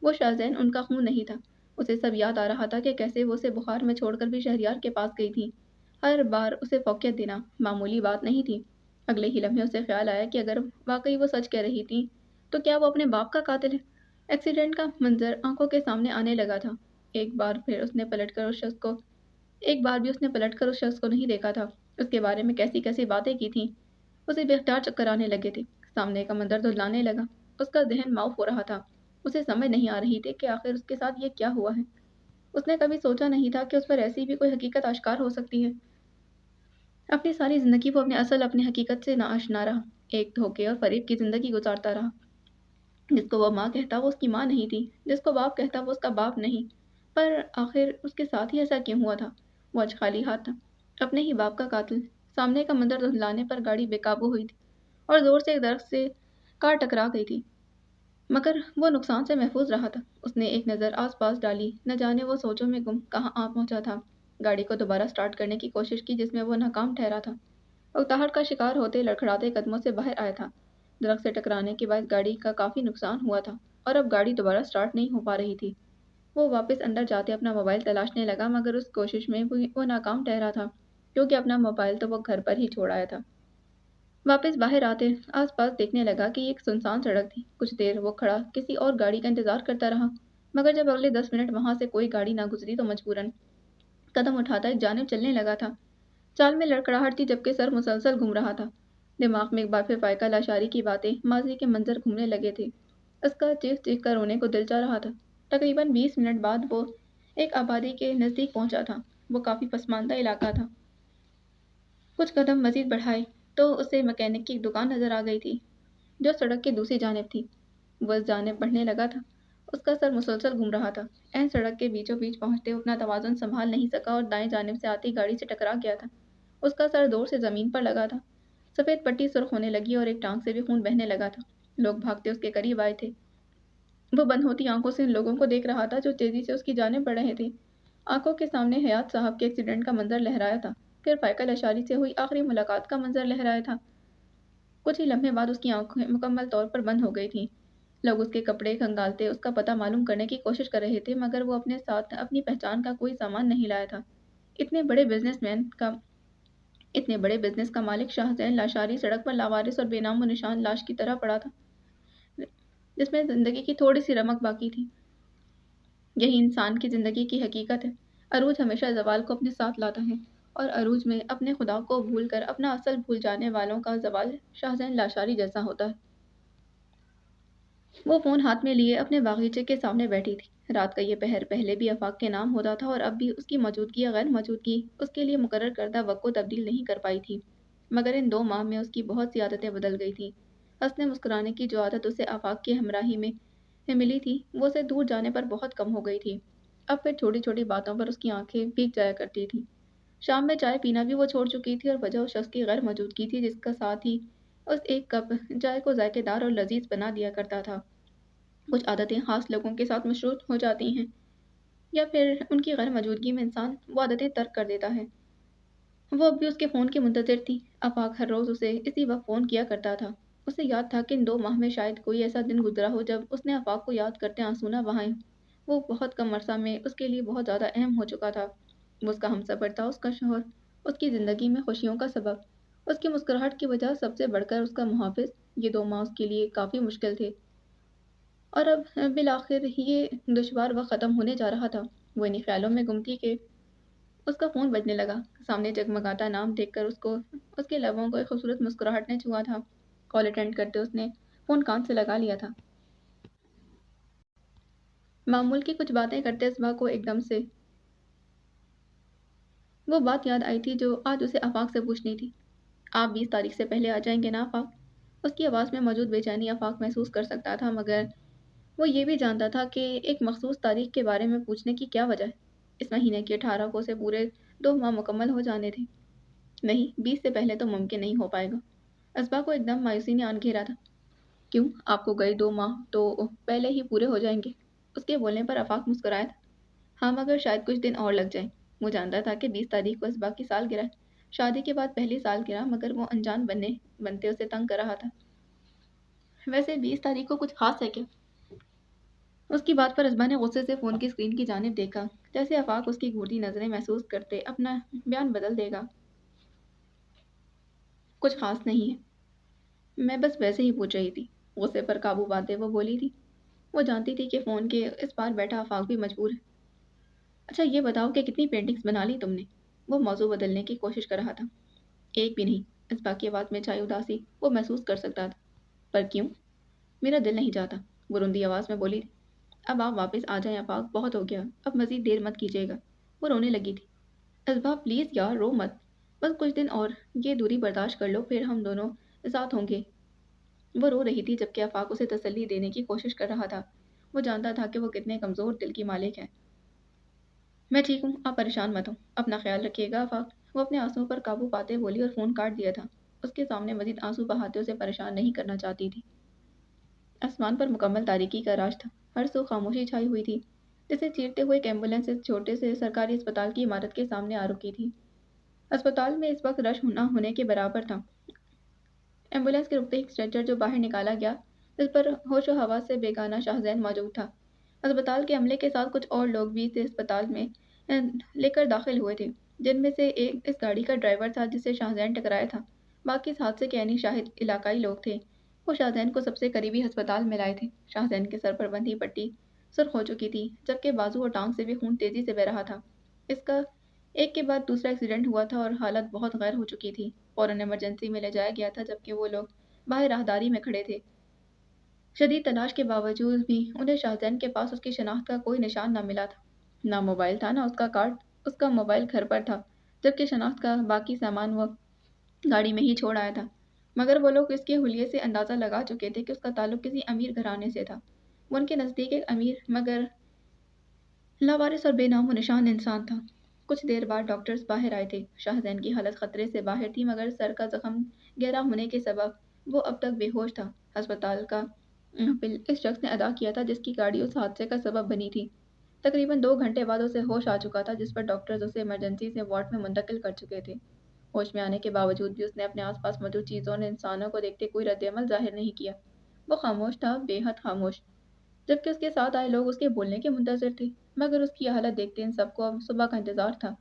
وہ شاذین ان کا خون نہیں تھا۔ اسے سب یاد آ رہا تھا کہ کیسے وہ اسے بخار میں چھوڑ کر بھی شہریار کے پاس گئی تھی۔ ہر بار اسے فوقیت دینا معمولی بات نہیں تھی۔ اگلے ہی لمحے اسے خیال آیا کہ اگر واقعی وہ سچ کہہ رہی تھی تو کیا وہ اپنے باپ کا قاتل ہے؟ ایکسیڈنٹ کا منظر آنکھوں کے سامنے آنے لگا تھا۔ ایک بار پھر اس نے پلٹ کر اس شخص کو ایک بار بھی اس نے پلٹ کر اس شخص کو نہیں دیکھا تھا۔ اس کے بارے میں کیسی کیسی باتیں کی تھیں۔ اسے بے اختیار چکر آنے لگے تھے۔ سامنے کا منظر دھندلانے لگا۔ اس کا ذہن معاف ہو رہا تھا۔ اسے سمجھ نہیں آ رہی تھی کہ آخر اس کے ساتھ یہ کیا ہوا ہے۔ اس نے کبھی سوچا نہیں تھا کہ اس پر ایسی بھی کوئی حقیقت آشکار ہو سکتی ہے۔ اپنی ساری زندگی وہ اپنی حقیقت سے ناآشنا رہا۔ ایک دھوکے اور فریب کی زندگی گزارتا رہا۔ جس کو وہ ماں کہتا وہ اس کی ماں نہیں تھی، جس کو باپ کہتا وہ اس کا باپ نہیں۔ پر آخر اس کے ساتھ ہی ایسا کیوں ہوا تھا؟ وہ آج خالی ہاتھ تھا، اپنے ہی باپ کا قاتل۔ سامنے کا منظر دھندلانے پر گاڑی بے قابو ہوئی تھی اور زور سے ایک درخت سے کار ٹکرا گئی تھی، مگر وہ نقصان سے محفوظ رہا تھا۔ اس نے ایک نظر آس پاس ڈالی، نہ جانے وہ سوچوں میں گم کہاں آ پہنچا تھا۔ گاڑی کو دوبارہ سٹارٹ کرنے کی کوشش کی جس میں وہ ناکام ٹھہرا تھا۔ اکتاہٹ کا شکار ہوتے لڑکھڑاتے قدموں سے باہر آیا تھا۔ درخت سے ٹکرانے کے بعد گاڑی کا کافی نقصان ہوا تھا اور اب گاڑی دوبارہ سٹارٹ نہیں ہو پا رہی تھی۔ وہ واپس اندر جاتے اپنا موبائل تلاشنے لگا، مگر اس کوشش میں وہ ناکام ٹھہرا تھا، کیونکہ اپنا موبائل تو وہ گھر پر ہی چھوڑ آیا تھا۔ واپس باہر آتے آس پاس دیکھنے لگا کہ یہ ایک سنسان سڑک تھی۔ کچھ دیر وہ کھڑا کسی اور گاڑی کا انتظار کرتا رہا، مگر جب اگلے 10 منٹ وہاں سے کوئی گاڑی نہ گزری تو مجبوراً قدم اٹھاتا ایک جانب چلنے لگا تھا۔ چال میں لڑکڑاہٹ تھی جبکہ سر مسلسل گھوم رہا تھا۔ دماغ میں ایک بار پھر فائقہ لاشاری کی باتیں، ماضی کے منظر گھومنے لگے تھے۔ اس کا چیخ چیخ کر رونے کو دل چاہ رہا تھا۔ تقریباً 20 منٹ بعد وہ ایک آبادی کے نزدیک پہنچا تھا۔ وہ کافی پسماندہ علاقہ تھا۔ کچھ قدم مزید بڑھائے تو اسے مکینک کی ایک دکان نظر آ گئی تھی جو سڑک کی دوسری جانب تھی۔ وہ اس جانب بڑھنے لگا تھا۔ اس کا سر مسلسل گھوم رہا تھا۔ عین سڑک کے بیچوں بیچ پہنچتے وہ اپنا توازن سنبھال نہیں سکا اور دائیں جانب سے آتی گاڑی سے ٹکرا گیا تھا۔ اس کا سر زور سے زمین پر لگا تھا۔ سفید پٹی سرخ ہونے لگی اور ایک ٹانگ سے بھی خون بہنے لگا تھا۔ لوگ بھاگتے اس کے قریب آئے تھے۔ وہ بند ہوتی آنکھوں سے ان لوگوں کو دیکھ رہا تھا جو تیزی سے اس کی جانب بڑھ رہے تھے۔ آنکھوں کے سامنے حیات صاحب کے ایکسیڈنٹ کا منظر لہرایا تھا، پھر فائقہ لاشاری سے ہوئی آخری ملاقات کا منظر لہرایا تھا۔ کچھ ہی لمحے بعد اس کی آنکھیں مکمل طور پر بند ہو گئی تھیں۔ لوگ اس کے کپڑے کھنگالتے اس کا پتہ معلوم کرنے کی کوشش کر رہے تھے، مگر وہ اپنے ساتھ اپنی پہچان کا کوئی سامان نہیں لایا تھا۔ اتنے بڑے بزنس کا مالک شاہزین لاشاری سڑک پر لاوارث اور بے نام و نشان لاش کی طرح پڑا تھا، جس میں زندگی کی تھوڑی سی رمق باقی تھی۔ یہی انسان کی زندگی کی حقیقت ہے۔ عروج ہمیشہ زوال کو اپنے ساتھ لاتا ہے، اور عروج میں اپنے خدا کو بھول کر اپنا اصل بھول جانے والوں کا زوال شاہزین لاشاری جیسا ہوتا ہے۔ وہ فون ہاتھ میں لیے اپنے باغیچے کے سامنے بیٹھی تھی۔ رات کا یہ پہر پہلے بھی آفاق کے نام ہوتا تھا اور اب بھی اس کی موجودگی یا غیر موجودگی اس کے لیے مقرر کردہ وقت کو تبدیل نہیں کر پائی تھی، مگر ان 2 ماہ میں اس کی بہت سی عادتیں بدل گئی تھیں۔ ہنسنے مسکرانے کی جو عادت اسے آفاق کی ہمراہی میں ملی تھی وہ اسے دور جانے پر بہت کم ہو گئی تھی۔ اب پھر چھوٹی چھوٹی باتوں پر اس کی آنکھیں بھیگ جایا کرتی تھیں۔ شام میں چائے پینا بھی وہ چھوڑ چکی تھی اور وجہ اس شخص کی غیر موجودگی تھی جس کا ساتھ ہی اس ایک کپ چائے کو ذائقے دار اور لذیذ بنا دیا کرتا تھا۔ کچھ عادتیں خاص لوگوں کے ساتھ مشروط ہو جاتی ہیں یا پھر ان کی غیر موجودگی میں انسان وہ عادتیں ترک کر دیتا ہے۔ وہ اب بھی اس کے فون کی منتظر تھی۔ آفاق ہر روز اسے اسی وقت فون کیا کرتا تھا۔ اسے یاد تھا کہ ان 2 ماہ میں شاید کوئی ایسا دن گزرا ہو جب اس نے آفاق کو یاد کرتے آنسو نہ بہائے۔ وہ بہت کم عرصہ میں اس کے لیے بہت زیادہ اہم ہو چکا تھا۔ وہ اس کا ہمسفر تھا، اس کا شوہر، اس کی زندگی میں خوشیوں کا سبب، اس کی مسکراہٹ کی وجہ سب سے بڑھ کر اس کا محافظ۔ یہ 2 ماہ اس کے لیے کافی مشکل تھے اور اب بالآخر یہ دشوار وقت ختم ہونے جا رہا تھا۔ وہ انہی خیالوں میں گم تھی کہ اس کا فون بجنے لگا۔ سامنے جگمگاتا نام دیکھ کر اس کے لبوں کو ایک خوبصورت مسکراہٹ نے چھوا تھا۔ کال اٹینڈ کرتے اس نے فون کان سے لگا لیا تھا۔ معمول کی کچھ باتیں کرتے صبح کو ایک دم سے وہ بات یاد آئی تھی جو آج اسے آفاق سے پوچھنی تھی۔ آپ 20 تاریخ سے پہلے آ جائیں گے نا آفاق؟ اس کی آواز میں موجود بے چینی آفاق محسوس کر سکتا تھا، مگر وہ یہ بھی جانتا تھا کہ ایک مخصوص تاریخ کے بارے میں پوچھنے کی کیا وجہ ہے۔ اس مہینے کی 18 کو سے پورے 2 ماہ مکمل ہو جانے تھے۔ نہیں، 20 سے پہلے تو ممکن نہیں ہو پائے گا۔ असबा को एकदम मायूसी ने आन घेरा था। क्यों, आपको गए 2 माह तो पहले ही पूरे हो जाएंगे? उसके बोलने पर आफाक मुस्कुराया था। हाँ, मगर शायद कुछ दिन और लग जाए। वो जानता था कि 20 तारीख को असबा की सालगिरह है। शादी के बाद पहली सालगिरह, मगर वो अनजान बनते उसे तंग कर रहा था। वैसे 20 तारीख को कुछ खास है क्या? उसकी बात पर असबा ने गुस्से से फोन की स्क्रीन की जानिब देखा, जैसे आफाक उसकी घूरती नजरें महसूस करते अपना बयान बदल देगा। कुछ खास नहीं है, मैं बस वैसे ही पूछ रही थी। गुस्से पर काबू पाते वो बोली थी। वो जानती थी कि फोन के इस पार बैठा आफाक भी मजबूर है। अच्छा ये बताओ कि कितनी पेंटिंग्स बना ली तुमने? वो मौजू बदलने की कोशिश कर रहा था। एक भी नहीं। असबा की आवाज में छाई उदासी वो महसूस कर सकता था। पर क्यों? मेरा दिल नहीं चाहता, वो रुंधी आवाज में बोली थी। अब आप वापस आ जाएं आफाक, बहुत हो गया, अब मजीद देर मत कीजिएगा। वो रोने लगी थी। असबा प्लीज यार रो मत, बस कुछ दिन और ये दूरी बर्दाश्त कर लो, फिर हम दोनों साथ होंगे। वो रो रही थी जबकि आफाक उसे तसल्ली देने की कोशिश कर रहा था। वो जानता था कि वो कितने कमजोर दिल की मालिक है। मैं ठीक हूँ, आप परेशान मत हो, अपना ख्याल रखिएगा आफाक। वो अपने आंसुओं पर काबू पाते बोली और फोन काट दिया था। उसके सामने मजीद आंसू बहाते उसे परेशान नहीं करना चाहती थी। आसमान पर मुकम्मल तारीकी का राज था। हर सू खामोशी छाई हुई थी, जिसे चीरते हुए एक एम्बुलेंस इस छोटे से सरकारी अस्पताल की इमारत के सामने आ रुकी थी। अस्पताल में इस वक्त रश न होने के बराबर था। एम्बुलेंस के रुकते ही एक स्ट्रेचर जो बाहर निकाला गया, जिस पर होशो हवास से बेगाना शाहजैन मौजूद था। अस्पताल के अमले के साथ कुछ और लोग भी इस अस्पताल में लेकर दाखिल हुए थे, जिनमें से एक इस गाड़ी का ड्राइवर था जिसे शाहजैन टकराया था। बाकी इस हादसे के ऐनी शाहिद इलाकाई लोग थे। वो शाहजैन को सबसे करीबी अस्पताल में लाए थे। शाहजैन के सर पर बंधी पट्टी सुर्ख हो चुकी थी, जबकि बाजू और टांग से भी खून तेजी से बह रहा था। इसका एक के बाद दूसरा एक्सीडेंट हुआ था और हालत बहुत गैर हो चुकी थी। फौरन इमरजेंसी में ले जाया गया था, जबकि वो लोग बाहर राहदारी में खड़े थे। शदीद तलाश के बावजूद भी उन्हें शाहजैन के पास उसकी शनाख्त का कोई निशान न मिला था। ना मोबाइल था, ना उसका कार्ड। उसका मोबाइल घर पर था, जबकि शनाख्त का बाकी सामान वो गाड़ी में ही छोड़ आया था। मगर वो लोग इसके हुलिये से अंदाज़ा लगा चुके थे कि उसका ताल्लुक किसी अमीर घराने से था। वो उनके नज़दीक एक अमीर मगर लावारिस और बेनामो निशान इंसान था। कुछ देर बाद डॉक्टर्स बाहर आए थे। शाहजैन की हालत खतरे से बाहर थी, मगर सर का जख्म गहरा होने के सबब वो अब तक बेहोश था। अस्पताल का बिल इस शख्स ने अदा किया था जिसकी गाड़ी उस हादसे का सबब बनी थी। तकरीबन 2 घंटे बाद उसे होश आ चुका था, जिस पर डॉक्टर्स उसे इमरजेंसी से वार्ड में मुंतकिल कर चुके थे। होश में आने के बावजूद भी उसने अपने आसपास मौजूद चीज़ों और इंसानों को देखते कोई रद्दअमल जाहिर नहीं किया। वो खामोश था, बेहद खामोश, जबकि उसके साथ आए लोग उसके बोलने के मुंतज़िर थे। मगर उसकी हालत देखते इन सबको अब सुबह का इंतज़ार था,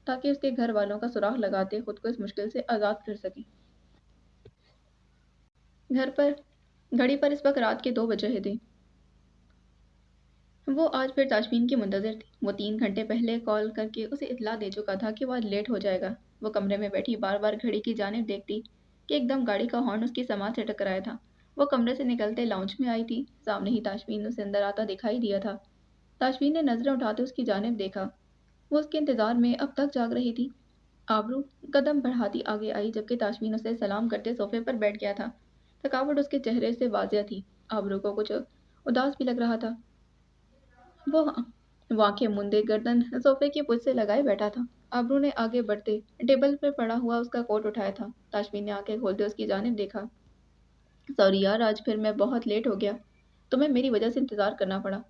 ताकि उसके घर वालों का सुराग लगाते खुद को इस मुश्किल से आज़ाद कर सके। घर पर घड़ी पर इस वक्त रात के 2 बज रहे थे। वो आज फिर ताजबीन की मुंतज़िर थी। वो 3 घंटे पहले कॉल करके उसे इत्तला दे चुका था कि वो आज लेट हो जाएगा। वो कमरे में बैठी बार बार घड़ी की जानिब देखती कि एकदम गाड़ी का हॉर्न उसकी समाज से टकराया था। वो कमरे से निकलते लाउंज में आई थी। सामने ही ताजबीन उसे अंदर आता दिखाई दिया था। ताजबीन ने नज़रें उठाते उसकी जानिब देखा। वो उसके इंतज़ार में अब तक जाग रही थी। आबरू कदम बढ़ाती आगे आई, जबकि ताशमीन उसे सलाम करते सोफे पर बैठ गया था। थकावट उसके चेहरे से वाजिया थी। आबरू को कुछ उदास भी लग रहा था। वो आंखें मूंदे गर्दन सोफे की पुछ से लगाए बैठा था। आबरू ने आगे बढ़ते टेबल पर पड़ा हुआ उसका कोट उठाया था। ताशमीन ने आंखें खोलते उसकी जानिब देखा। सॉरी यार, आज फिर मैं बहुत लेट हो गया, तुम्हें मेरी वजह से इंतज़ार करना पड़ा।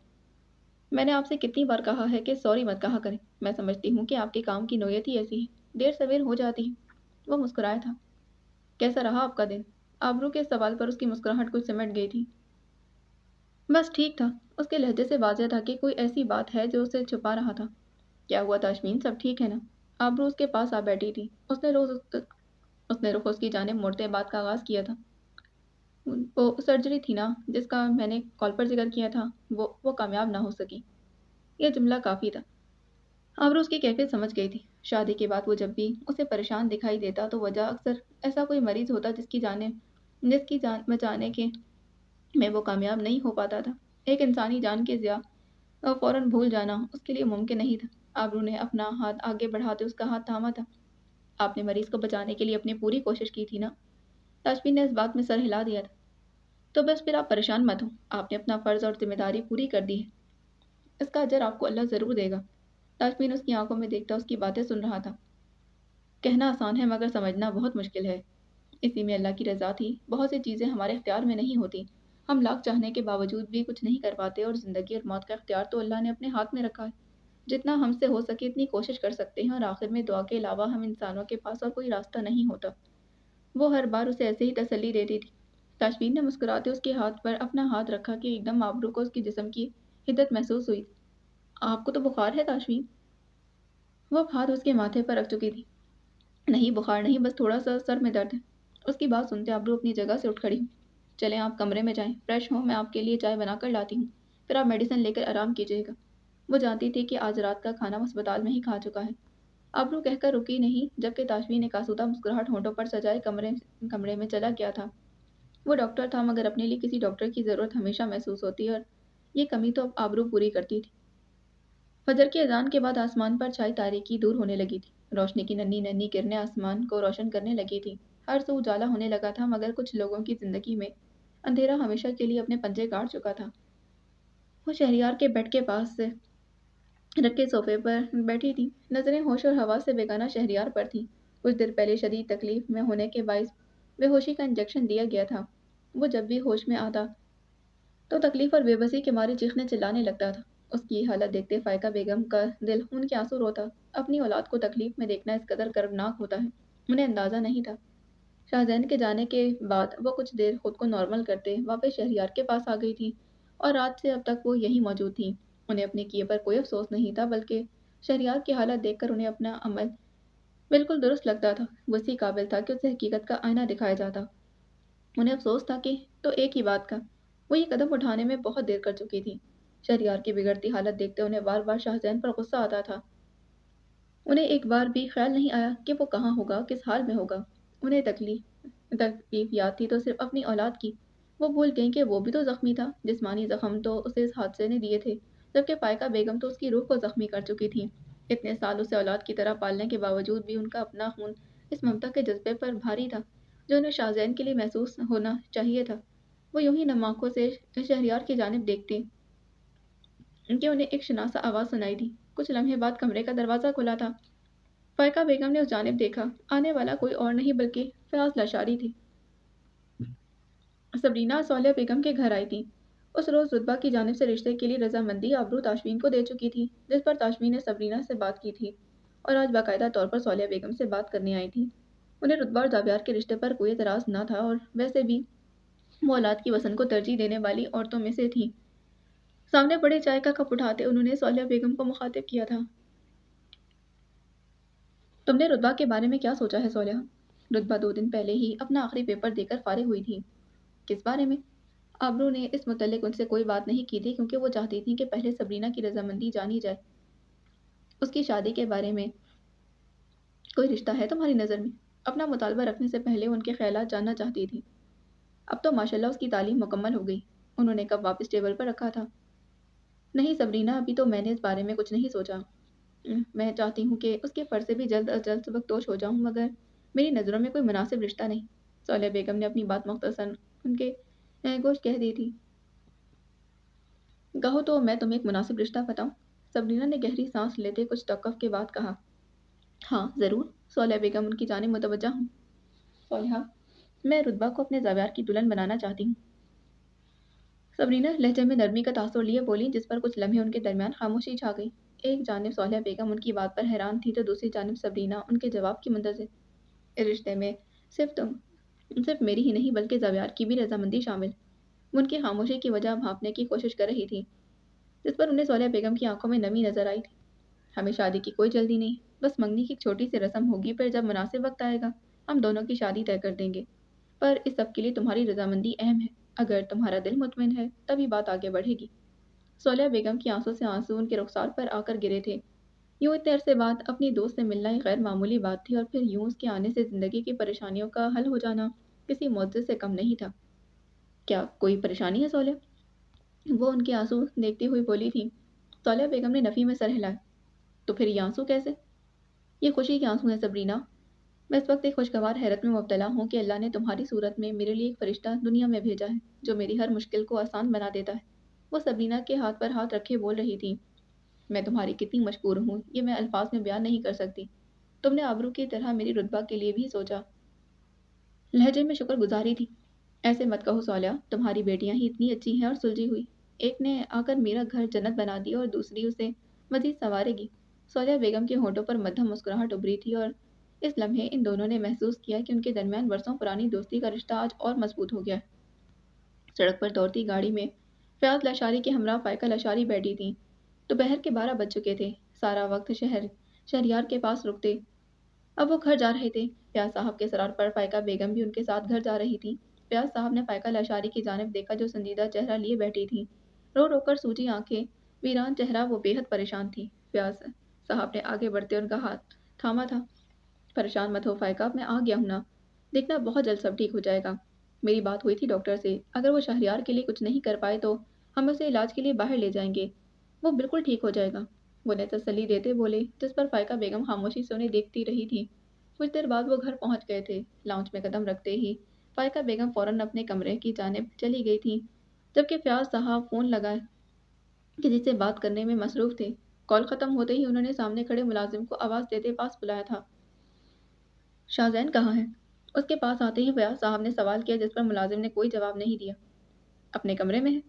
मैंने आपसे कितनी बार कहा है कि सॉरी मत कहा करें। मैं समझती हूँ कि आपके काम की नोयत ही ऐसी है, देर सवेर हो जाती है। वो मुस्कुराया था। कैसा रहा आपका दिन? आबरू के सवाल पर उसकी मुस्कुराहट कुछ सिमट गई थी। बस ठीक था। उसके लहजे से वाज़ेह था कि कोई ऐसी बात है जो उसे छुपा रहा था। क्या हुआ ताशमीन, सब ठीक है ना? आबरू उसके पास आ बैठी थी। उसने रुख उसकी जानिब मोड़ते बात का आगाज़ किया था। वो सर्जरी थी ना, जिसका मैंने कॉल पर जिक्र किया था, वो कामयाब ना हो सकी। यह जुमला काफ़ी था। आबरू उसकी कैफियत समझ गई थी। शादी के बाद वो जब भी उसे परेशान दिखाई देता तो वजह अक्सर ऐसा कोई मरीज होता जिसकी जान बचाने के में वो कामयाब नहीं हो पाता था। एक इंसानी जान के ज़िया फौरन भूल जाना उसके लिए मुमकिन नहीं था। आबरू ने अपना हाथ आगे बढ़ाते उसका हाथ थामा था। आपने मरीज को बचाने के लिए अपनी पूरी कोशिश की थी ना? ताजबीन ने इस बात में सर हिला दिया था। तो बस फिर आप परेशान मत हो, आपने अपना फ़र्ज़ और जिम्मेदारी पूरी कर दी है। इसका अजर आपको अल्लाह ज़रूर देगा। ताजबीन उसकी आंखों में देखता उसकी बातें सुन रहा था। कहना आसान है, मगर समझना बहुत मुश्किल है। اسی میں اللہ کی رضا تھی۔ بہت سی چیزیں ہمارے اختیار میں نہیں ہوتی، ہم لاکھ چاہنے کے باوجود بھی کچھ نہیں کر پاتے، اور زندگی اور موت کا اختیار تو اللہ نے اپنے ہاتھ میں رکھا ہے۔ جتنا ہم سے ہو سکے اتنی کوشش کر سکتے ہیں، اور آخر میں دعا کے علاوہ ہم انسانوں کے پاس اور کوئی راستہ نہیں ہوتا۔ وہ ہر بار اسے ایسے ہی تسلی دیتی تھی۔ تاشفین نے مسکراتے اس کے ہاتھ پر اپنا ہاتھ رکھا کہ ایک دم آبرو کو اس کے جسم کی حدت محسوس ہوئی۔ آپ کو تو بخار ہے تاشفین؟ وہ ہاتھ اس کے ماتھے پر رکھ چکی تھی۔ نہیں بخار نہیں، بس تھوڑا سا سر میں درد ہے۔ اس کی بات سنتے آبرو اپنی جگہ سے اٹھ کھڑی ہوئی۔ چلیں آپ کمرے میں جائیں، فریش ہوں، میں آپ کے لیے چائے بنا کر لاتی ہوں، پھر آپ میڈیسن لے کر آرام کیجیے گا۔ وہ جانتی تھی کہ آج رات کا کھانا وہ اسپتال میں ہی کھا چکا ہے۔ آبرو کہہ کر رکی نہیں، جبکہ تاشفین ایک آسودہ مسکراہٹ ہونٹوں پر سجائے کمرے میں چلا گیا تھا۔ وہ ڈاکٹر تھا، مگر اپنے لیے کسی ڈاکٹر کی ضرورت ہمیشہ محسوس ہوتی، اور یہ کمی تو اب آبرو پوری کرتی تھی۔ فجر کی اذان کے بعد آسمان پر چھائی تاریکی دور ہونے لگی تھی۔ روشنی کی ننھی ننھی کرنیں آسمان کو روشن کرنے لگی تھی۔ ہر سو اجالا ہونے لگا تھا، مگر کچھ لوگوں کی زندگی میں اندھیرا ہمیشہ کے لیے اپنے پنجے گاڑ چکا تھا۔ وہ شہریار کے بیڈ کے پاس سے رکھے صوفے پر بیٹھی تھی، نظریں ہوش اور حواس سے بیگانہ شہریار پر تھیں۔ کچھ دیر پہلے شدید تکلیف میں ہونے کے باعث بے ہوشی کا انجیکشن دیا گیا تھا۔ وہ جب بھی ہوش میں آتا تو تکلیف اور بے بسی کے مارے چیخنے چلانے لگتا تھا۔ اس کی حالت دیکھتے فائقہ بیگم کا دل خون کے آنسو روتا۔ اپنی اولاد کو تکلیف میں دیکھنا اس قدر کربناک ہوتا ہے، انہیں اندازہ نہیں تھا۔ شاہزین کے جانے کے بعد وہ کچھ دیر خود کو نارمل کرتے واپس شہریار کے پاس آ گئی تھی، اور رات سے اب تک وہ یہیں موجود تھیں۔ انہیں اپنے کیے پر کوئی افسوس نہیں تھا، بلکہ شہریار کی حالت دیکھ کر انہیں اپنا عمل بالکل درست لگتا تھا۔ وہ اسی قابل تھا کہ اسے حقیقت کا آئینہ دکھایا جاتا۔ انہیں افسوس تھا کہ تو ایک ہی بات کا، وہ یہ قدم اٹھانے میں بہت دیر کر چکی تھی۔ شہریار کی بگڑتی حالت دیکھتے انہیں بار بار شاہزین پر غصہ آتا تھا۔ انہیں ایک بار بھی خیال نہیں آیا کہ وہ کہاں ہوگا، کس حال میں ہوگا۔ انہیں تکلیف یاد تھی تو صرف اپنی اولاد کی۔ وہ بھول گئیں کہ وہ بھی تو زخمی تھا۔ جسمانی زخم تو اسے اس حادثے نے دیے تھے، جبکہ فائقہ بیگم تو اس کی روح کو زخمی کر چکی تھی۔ اتنے سال اسے اولاد کی طرح پالنے کے باوجود بھی ان کا اپنا خون اس ممتا کے جذبے پر بھاری تھا جو انہیں شاہزین کے لیے محسوس ہونا چاہیے تھا۔ وہ یوں ہی نم آنکھوں سے شہریار کی جانب دیکھتے کہ انہیں ایک شناسا آواز سنائی دی۔ کچھ لمحے بعد کمرے کا دروازہ کھلا تھا۔ فائقہ بیگم نے اس جانب دیکھا۔ آنے والا کوئی اور نہیں بلکہ فیاض لاشاری تھی۔ سبرینا صالح بیگم کے گھر آئی تھی۔ اس روز رتبہ کی جانب سے رشتے کے لیے رضامندی آبرو تاشفین کو دے چکی تھی، جس پر تاشفین نے سبرینا سے بات کی تھی، اور آج باقاعدہ طور پر صالح بیگم سے بات کرنے آئی تھی۔ انہیں رتبہ اور زاویار کے رشتے پر کوئی اعتراض نہ تھا، اور ویسے بھی وہ اولاد کی وسن کو ترجیح دینے والی عورتوں میں سے تھیں۔ سامنے پڑے چائے کا کپ اٹھاتے انہوں نے صالح بیگم کو مخاطب کیا تھا۔ تم نے رتبہ کے بارے میں کیا سوچا ہے صالحہ؟ رتبہ 2 دن پہلے ہی اپنا آخری پیپر دے کر فارغ ہوئی تھی۔ کس بارے میں؟ آبرو نے اس متعلق ان سے کوئی بات نہیں کی تھی، کیونکہ وہ چاہتی تھیں کہ پہلے سبرینا کی رضامندی جانی جائے۔ اس کی شادی کے بارے میں کوئی رشتہ ہے تمہاری نظر میں؟ اپنا مطالبہ رکھنے سے پہلے ان کے خیالات جاننا چاہتی تھی۔ اب تو ماشاءاللہ اس کی تعلیم مکمل ہو گئی۔ انہوں نے کب واپس ٹیبل پر رکھا تھا۔ نہیں سبرینا، ابھی تو میں نے اس بارے میں کچھ نہیں سوچا۔ میں چاہتی ہوں کہ اس کے فرض سے بھی جلد از جلد سبکدوش ہو جاؤں، مگر میری نظروں میں کوئی مناسب رشتہ نہیں۔ صالح بیگم نے اپنی بات مختصراً ان کے گوش کہہ دی تھی۔ کہو تو میں تمہیں ایک مناسب رشتہ بتاؤں؟ سبرینا نے گہری سانس لیتے کچھ توقف کے بعد کہا۔ ہاں ضرور، صالح بیگم ان کی جانب متوجہ ہوں۔ صالحہ، میں رتبہ کو اپنے زاویار کی دلہن بنانا چاہتی ہوں۔ سبرینا لہجے میں نرمی کا تاثر لیے بولی، جس پر کچھ لمحے ان کے درمیان خاموشی چھا گئی۔ ایک جانب صالح بیگم ان کی بات پر حیران تھی تو دوسری جانب سبرینا ان کے جواب کی منتظر۔ اس رشتے میں صرف میری ہی نہیں بلکہ زاویار کی بھی رضامندی شامل۔ وہ ان کی خاموشی کی وجہ بھانپنے کی کوشش کر رہی تھی، جس پر انہیں صالح بیگم کی آنکھوں میں نمی نظر آئی تھی۔ ہمیں شادی کی کوئی جلدی نہیں، بس منگنی کی ایک چھوٹی سی رسم ہوگی، پھر جب مناسب وقت آئے گا ہم دونوں کی شادی طے کر دیں گے۔ پر اس سب کے لیے تمہاری رضامندی اہم ہے۔ اگر تمہارا دل مطمئن ہے تبھی بات آگے بڑھے گی۔ صالح بیگم کی آنسوں سے آنسو ان کے رخسار پر آ کر گرے تھے۔ یوں اتنے عرصے بعد اپنی دوست سے ملنا ایک غیر معمولی بات تھی، اور پھر یوں اس کے آنے سے زندگی کی پریشانیوں کا حل ہو جانا کسی معجزے سے کم نہیں تھا۔ کیا کوئی پریشانی ہے صالح؟ وہ ان کے آنسو دیکھتی ہوئی بولی تھی۔ صالح بیگم نے نفی میں سر ہلایا۔ تو پھر یہ آنسو کیسے؟ یہ خوشی کے آنسو ہیں سبرینا۔ میں اس وقت ایک خوشگوار حیرت میں مبتلا ہوں کہ اللہ نے تمہاری صورت میں میرے لیے ایک فرشتہ دنیا میں بھیجا ہے جو میری ہر مشکل کو آسان بنا دیتا ہے۔ وہ سبرینا کے ہاتھ پر ہاتھ رکھے بول رہی تھی۔ میں تمہاری کتنی مشکور ہوں یہ میں الفاظ میں بیان نہیں کر سکتی۔ تم نے آبرو کی طرح میری رتبہ کے لیے بھی سوچا۔ लहजे में शुक्र गुजारी थी। ऐसे मत कहो सौल्या, तुम्हारी बेटियां ही इतनी अच्छी हैं और सुलझी हुई। एक ने आकर मेरा घर जन्नत बना दिया और दूसरी उसे मजीद संवारेगी। सौल्या बेगम के होठों पर मध्यम मुस्कुराहट उभरी थी और इस लम्हे इन दोनों ने महसूस किया कि उनके दरमियान बरसों पुरानी दोस्ती का रिश्ता आज और मजबूत हो गया। सड़क पर दौड़ती गाड़ी में फयाज लाशारी के हमरा फायका लाशारी बैठी थी। दोपहर के 12 बज चुके थे। सारा वक्त शहरियार के पास रुकते। अब वो घर जा रहे थे। फयाज साहब के सरार पर फायका बेगम भी उनके साथ घर जा रही थी। फयाज साहब ने फायका लाशारी की जानिब देखा जो संजीदा चेहरा लिए बैठी थी। रो रो कर सूजी आंखें, वीरान चेहरा, वो बेहद परेशान थी। फयाज साहब ने आगे बढ़ते उनका हाथ थामा था। परेशान मत हो फायका, मैं आ गया हूं ना। देखना बहुत जल्द सब ठीक हो जाएगा। मेरी बात हुई थी डॉक्टर से, अगर वो शहरियार के लिए कुछ नहीं कर पाए तो हम उसे इलाज के लिए बाहर ले जाएंगे। वो बिल्कुल ठीक हो जाएगा। वो ने तसल्ली देते बोले, जिस पर फायका बेगम खामोशी से उन्हें देखती रही थी। कुछ देर बाद वो घर पहुंच गए थे। लाउंज में कदम रखते ही फायका बेगम फौरन अपने कमरे की जानिब चली गई थी, जबकि फयाज साहब फोन लगाए किसी से बात करने में मसरूफ थे। कॉल खत्म होते ही उन्होंने सामने खड़े मुलाजिम को आवाज देते पास बुलाया था। शाहजैन कहाँ है? उसके पास आते ही फयाज साहब ने सवाल किया, जिस पर मुलाजिम ने कोई जवाब नहीं दिया। अपने कमरे में है।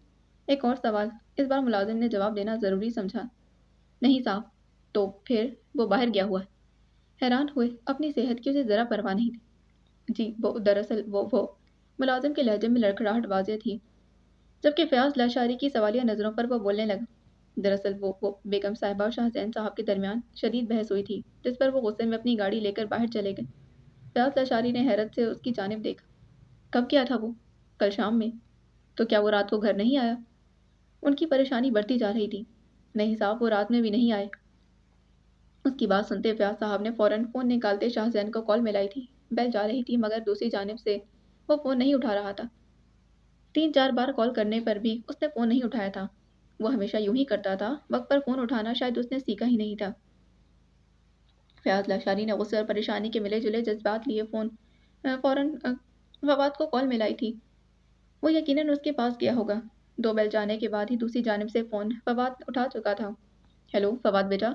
एक और सवाल। इस बार मुलाजिम ने जवाब देना जरूरी समझा। नहीं साहब। तो फिर वो बाहर गया हुआ है। हैरान हुए, अपनी सेहत की उसे जरा परवाह नहीं थी। जी वो दरअसल वो मुलाजिम के लहजे में लड़खड़ाहट वाज़ेह थी, जबकि फयाज लाशारी की सवालिया नज़रों पर वो बोलने लगा। दरअसल वो बेगम साहिबा और शाहजैन साहब के दरमियान शदीद बहस हुई थी, जिस पर वो गुस्से में अपनी गाड़ी लेकर बाहर चले गए। फयाज लाशारी ने हैरत से उसकी जानिब देखा। कब किया था वो? कल शाम में। तो क्या वो रात को घर नहीं आया? उनकी परेशानी बढ़ती जा रही थी। नहीं साहब, वो रात में भी नहीं आए। उसकी बात सुनते फयाज साहब ने फौरन फ़ोन निकालते शाहजैन को कॉल मिलाई थी। बेल जा रही थी मगर दूसरी जानिब से वो फ़ोन नहीं उठा रहा था। 3-4 बार कॉल करने पर भी उसने फ़ोन नहीं उठाया था। वो हमेशा यूं ही करता था, वक्त पर फ़ोन उठाना शायद उसने सीखा ही नहीं था। फयाज लाशारी ने गुस्से और परेशानी के मिले जुले जज्बात लिए फौरन फवाद को कॉल मिलाई थी। वो यकीनन उसके पास गया होगा। 2 बेल जाने के बाद ही दूसरी जानिब से फ़ोन फवाद उठा चुका था। हेलो फवाद बेटा।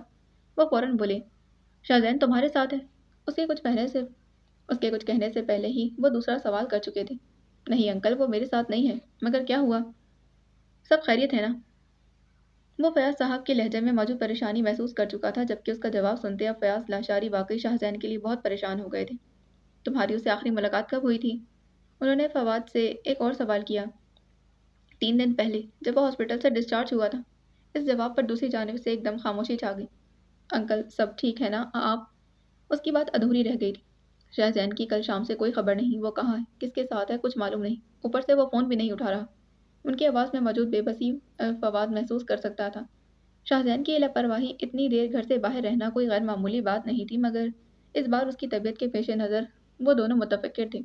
वो फौरन बोले, शाहजैन तुम्हारे साथ है। उसके कुछ कहने से उसके कुछ कहने से पहले ही वो दूसरा सवाल कर चुके थे। नहीं अंकल, वो मेरे साथ नहीं है। मगर क्या हुआ? सब खैरियत है ना? वो फयाज साहब के लहजे में मौजूद परेशानी महसूस कर चुका था, जबकि उसका जवाब सुनते अब फयाज लाशारी वाकई शाहजैन के लिए बहुत परेशान हो गए थे। तुम्हारी उससे आखिरी मुलाकात कब हुई थी? उन्होंने फवाद से एक और सवाल किया। 3 दिन पहले, जब वो हॉस्पिटल से डिस्चार्ज हुआ था। इस जवाब पर दूसरी जानिब से एकदम खामोशी छा गई। अंकल सब ठीक है ना? आप? उसकी बात अधूरी रह गई थी। शहजैन की कल शाम से कोई खबर नहीं। वो कहाँ है, किसके साथ है, कुछ मालूम नहीं। ऊपर से वो फ़ोन भी नहीं उठा रहा। उनकी आवाज़ में मौजूद बेबसी फवाद महसूस कर सकता था। शाहजैन की ये लापरवाही, इतनी देर घर से बाहर रहना कोई गैर मामूली बात नहीं थी, मगर इस बार उसकी तबीयत के पेश नज़र वो दोनों मुतफिक्र थे।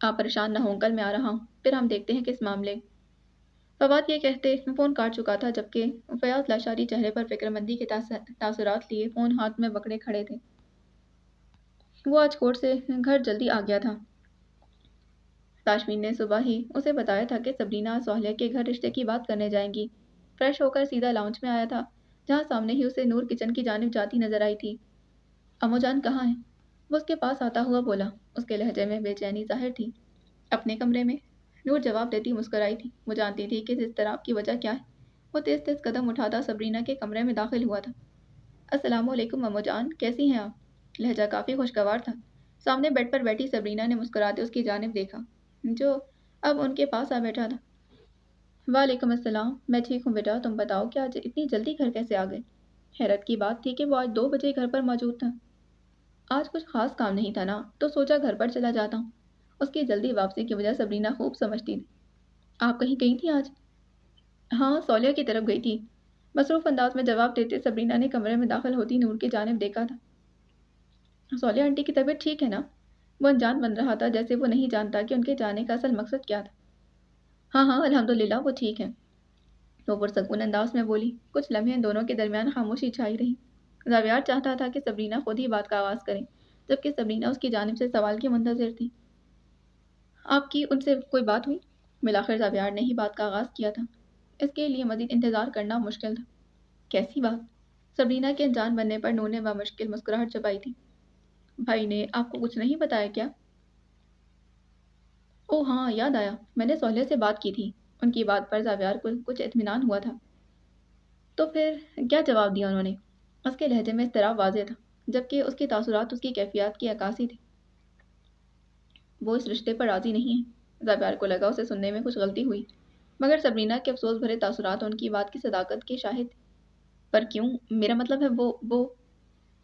आप परेशान न हो अंकल, मैं आ रहा हूँ, फिर हम देखते हैं किस मामले। फवाद ये कहते फ़ोन काट चुका था, जबकि फयाज लाशारी चेहरे पर फिक्रमंदी के तासुरात लिए फ़ोन हाथ में पकड़े खड़े थे। वो आज कोर्ट से घर जल्दी आ गया था। ताशमीन ने सुबह ही उसे बताया था कि सबरीना सोहलिया के घर रिश्ते की बात करने जाएंगी। फ्रेश होकर सीधा लाउंज में आया था, जहाँ सामने ही उसे नूर किचन की जानिब जाती नजर आई थी। अम्मोजान कहाँ है? वो उसके पास आता हुआ बोला। उसके लहजे में बेचैनी जाहिर थी। अपने कमरे में। नूर जवाब देती मुस्कुराई थी। वो जानती थी कि इस इज़्तिराब की वजह क्या है। वो तेज तेज कदम उठाता सबरीना के कमरे में दाखिल हुआ था। अस्सलामुअलैकुम अम्मोजान, कैसी हैं आप? लहजा काफ़ी खुशगवार था। सामने बेड पर बैठी सबरीना ने मुस्कुराते उसकी जानिब देखा, जो अब उनके पास आ बैठा था। वालेकुम अस्सलाम, मैं ठीक हूँ बेटा, तुम बताओ कि आज इतनी जल्दी घर कैसे आ गए? हैरत की बात थी कि वो आज 2 बजे घर पर मौजूद था। आज कुछ खास काम नहीं था ना, तो सोचा घर पर चला जाता हूँ। उसकी जल्दी वापसी की वजह सबरीना खूब समझती थी। आप कहीं गई थी आज? हाँ, सौलिया की तरफ गई थी। मसरूफ अंदाज में जवाब देते सबरीना ने कमरे में दाखिल होती नूर की जानिब देखा था। सौलिया आंटी की तबीयत ठीक है ना? वो अनजान बन रहा था, जैसे वो नहीं जानता कि उनके जाने का असल मकसद क्या था। हाँ हाँ अल्हम्दुलिल्लाह वो ठीक है। वो पुरसकून अंदाज में बोली। कुछ लम्हे दोनों के दरमियान खामोशी छाई रही। ज़ावियार चाहता था कि सबरीना खुद ही बात का आगाज़ करे, जबकि सबरीना उसकी जानिब से सवाल की मुंतज़िर थी। आपकी उनसे कोई बात हुई? बिलाखिर ज़ावियार ने ही बात का आगाज़ किया था। इसके लिए मज़ीद इंतज़ार करना मुश्किल था। कैसी बात? सबरीना के अनजान बनने पर नूर ने बामुश्किल मुस्कुराहट छुपाई थी। भाई ने आपको कुछ नहीं बताया क्या? ओह हाँ, याद आया, मैंने सोहेल से बात की थी। उनकी बात पर ज़ावियार को कुछ इत्मीनान हुआ था। तो फिर क्या जवाब दिया उन्होंने? उसके लहजे में इज़्तिराब वाज़ेह था, जबकि उसके तासुरात उसकी कैफ़ियत की अक्कासी थे। वो इस रिश्ते पर राज़ी नहीं है। ज़ावियार को लगा उसे सुनने में कुछ गलती हुई, मगर सबरीना के अफ़सोस भरे तासुरात उनकी बात की सदाकत के शाहिद थे। पर क्यों? मेरा मतलब है वो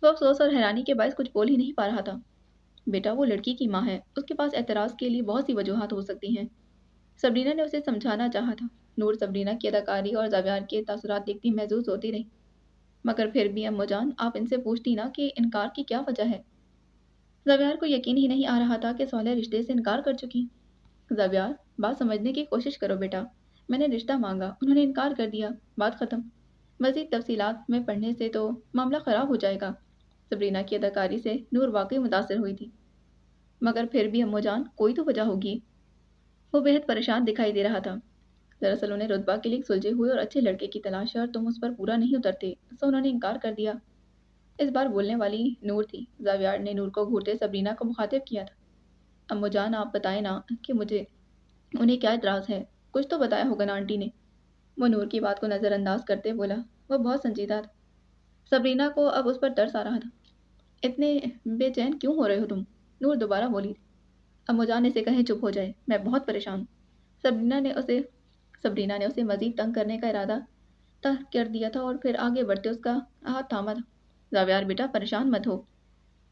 अफ़सोस और हैरानी के बायस कुछ बोल ही नहीं पा रहा था। बेटा, वो लड़की की माँ है, उसके पास एतराज़ के लिए बहुत सी वजूहात हो सकती हैं। सबरीना ने उसे समझाना चाहा था। नूर सबरीना की अदाकारी और ज़ावियार के तासुरात देखती महज़ूज़ होती रही। मगर फिर भी अम्मूजान, आप इनसे पूछती ना कि इनकार की क्या वजह है? ज़ावियार को यकीन ही नहीं आ रहा था कि सोहेल रिश्ते से इनकार कर चुकी। ज़ावियार, बात समझने की कोशिश करो बेटा। मैंने रिश्ता मांगा, उन्होंने इनकार कर दिया, बात ख़त्म। मज़ीद तफ़सीलात में पढ़ने से तो मामला ख़राब हो जाएगा। सबरीना की अदाकारी से नूर वाक़ई मुतासिर हुई थी। मगर फिर भी अम्मूजान, कोई तो वजह होगी। वो बेहद परेशान दिखाई दे रहा था। दरअसल उन्हें रुतबा के लिए एक सुलझे हुए और अच्छे लड़के की तलाश है और तुम उस पर पूरा नहीं उतरते, सो उन्होंने इनकार कर दिया। इस बार बोलने वाली नूर थी। ज़ावियार ने नूर को घूरते सबरीना को मुखातिब किया था। अम्मूजान, आप बताएं ना कि मुझे उन्हें क्या इतराज़ है? कुछ तो बताया होगा ना आंटी ने। वो नूर की बात को नज़रअंदाज करते बोला। वो बहुत संजीदा था। सबरीना को अब उस पर तरस आ रहा था। इतने बेचैन क्यों हो रहे हो तुम? नूर दोबारा बोली। अम्मूजान, इसे कहें चुप हो जाए, मैं बहुत परेशान हूँ। सबरीना ने उसे सबरीना ने उसे मज़ीद तंग करने का इरादा तह कर दिया था और फिर आगे बढ़ते उसका हाथ थामा था। ज़ावियार बेटा, परेशान मत हो।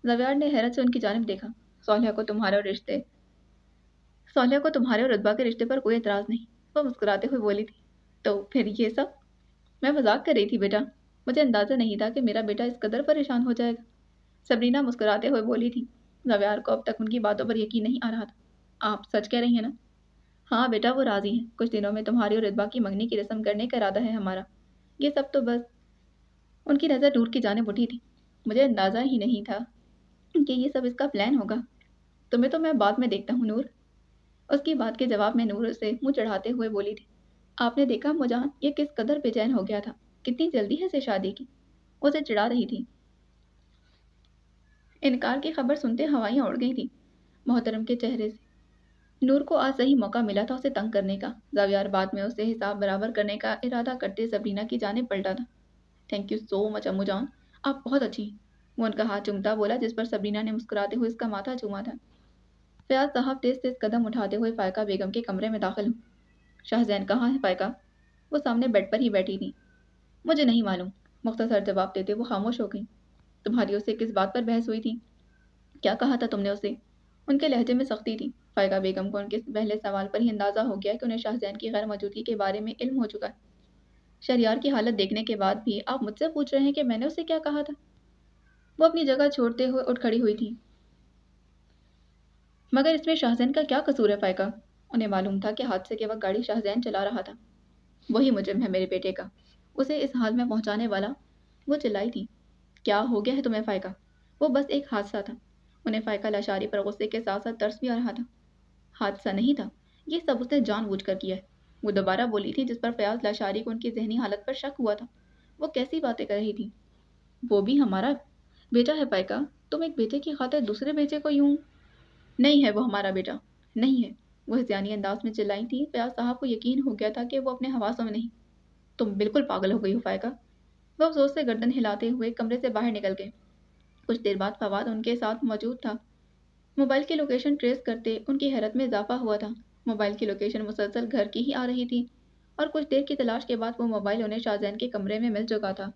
ज़ावियार ने हैरत से उनकी जानिब देखा। सोहेल को तुम्हारे और रिश्ते सोहेल को तुम्हारे और रुतबा के रिश्ते पर कोई एतराज़ नहीं। वह मुस्कुराते हुए बोली थी। तो फिर ये सब? मैं मजाक कर रही थी बेटा। मुझे अंदाज़ा नहीं था कि मेरा बेटा इस कदर परेशान हो जाएगा। सबरीना मुस्कुराते हुए बोली थी। ज़ावियार को अब तक उनकी बातों पर यकीन नहीं आ रहा था। आप सच कह रही हैं ना? हाँ बेटा, वो राज़ी हैं। कुछ दिनों में तुम्हारी और रितबा की मंगनी की रस्म करने का इरादा है हमारा। ये सब तो बस। उनकी नज़र नूर की जानिब उठी थी। मुझे अंदाज़ा ही नहीं था कि ये सब इसका प्लान होगा। तुम्हें तो मैं बाद में देखता हूँ नूर। उसकी बात के जवाब में नूर उसे मुंह चढ़ाते हुए बोली थी। आपने देखा मुजान, ये किस कदर बेचैन हो गया था। कितनी जल्दी है इसे शादी की। उसे चिढ़ा रही थी। इनकार की खबर सुनते हवाइयाँ उड़ गई थी मोहतरम के चेहरे से। नूर को आज सही मौका मिला था उसे तंग करने का। ज़ावियार बाद में उसे हिसाब बराबर करने का इरादा करते सबरीना की जानिब पलटा था। थैंक यू सो मच अम्मू जान, आप बहुत अच्छी हैं। वो उनका हाथ चूमता बोला, जिस पर सबरीना ने मुस्कुराते हुए उसका माथा चूमा था। फयाज साहब तेज तेज कदम उठाते हुए फ़ायका बेगम के कमरे में दाखिल हुए। शाहजैन कहाँ है फ़ायका? वो सामने बेड पर ही बैठी थी। मुझे नहीं मालूम, मुख्तसर जवाब देते वो खामोश हो गई। तुम्हारी उससे किस बात पर बहस हुई थी? क्या कहा था तुमने उसे? उनके लहजे में सख्ती थी। फ़ायका बेगम को उनके पहले सवाल पर ही अंदाज़ा हो गया कि उन्हें शाहजैन की गैर मौजूदगी के बारे में इल्म हो चुका है। शहरयार की हालत देखने के बाद भी आप मुझसे पूछ रहे हैं कि मैंने उसे क्या कहा था? वो अपनी जगह छोड़ते हुए उठ खड़ी हुई थी। मगर इसमें शाहजैन का क्या कसूर है फ़ायका? उन्हें मालूम था कि हादसे के वक्त गाड़ी शाहजैन चला रहा था। वही मुजरिम है मेरे बेटे का, उसे इस हाल में पहुंचाने वाला। वो चिल्लाई थी। क्या हो गया है तुम्हें फ़ायका? वो बस एक हादसा था। उन्हें फ़ायका लाचारी पर गुस्से के साथ साथ तरस भी आ रहा था। हादसा नहीं था, ये सब उसने जानबूझकर किया है। वो दोबारा बोली थी, जिस पर फयाज लाचारी को उनकी जहनी हालत पर शक हुआ था। वो कैसी बातें कर रही थी? वो भी हमारा बेटा है फ़ायका। तुम एक बेटे की खातिर दूसरे बेटे को यूं? नहीं है वो हमारा बेटा, नहीं है। वो हिज़ानी अंदाज में चिल्लाई थी। फयाज साहब को यकीन हो गया था कि वो अपने हवासों में नहीं। तुम बिल्कुल पागल हो गई हो फ़ायका। वह अफसोस से गर्दन हिलाते हुए कमरे से बाहर निकल गए। कुछ देर बाद फवाद उनके साथ मौजूद था। मोबाइल की लोकेशन ट्रेस करते उनकी हैरत में इजाफा हुआ था। मोबाइल की लोकेशन मुसलसल घर की ही आ रही थी और कुछ देर की तलाश के बाद वो मोबाइल उन्हें शाहजैन के कमरे में मिल चुका था।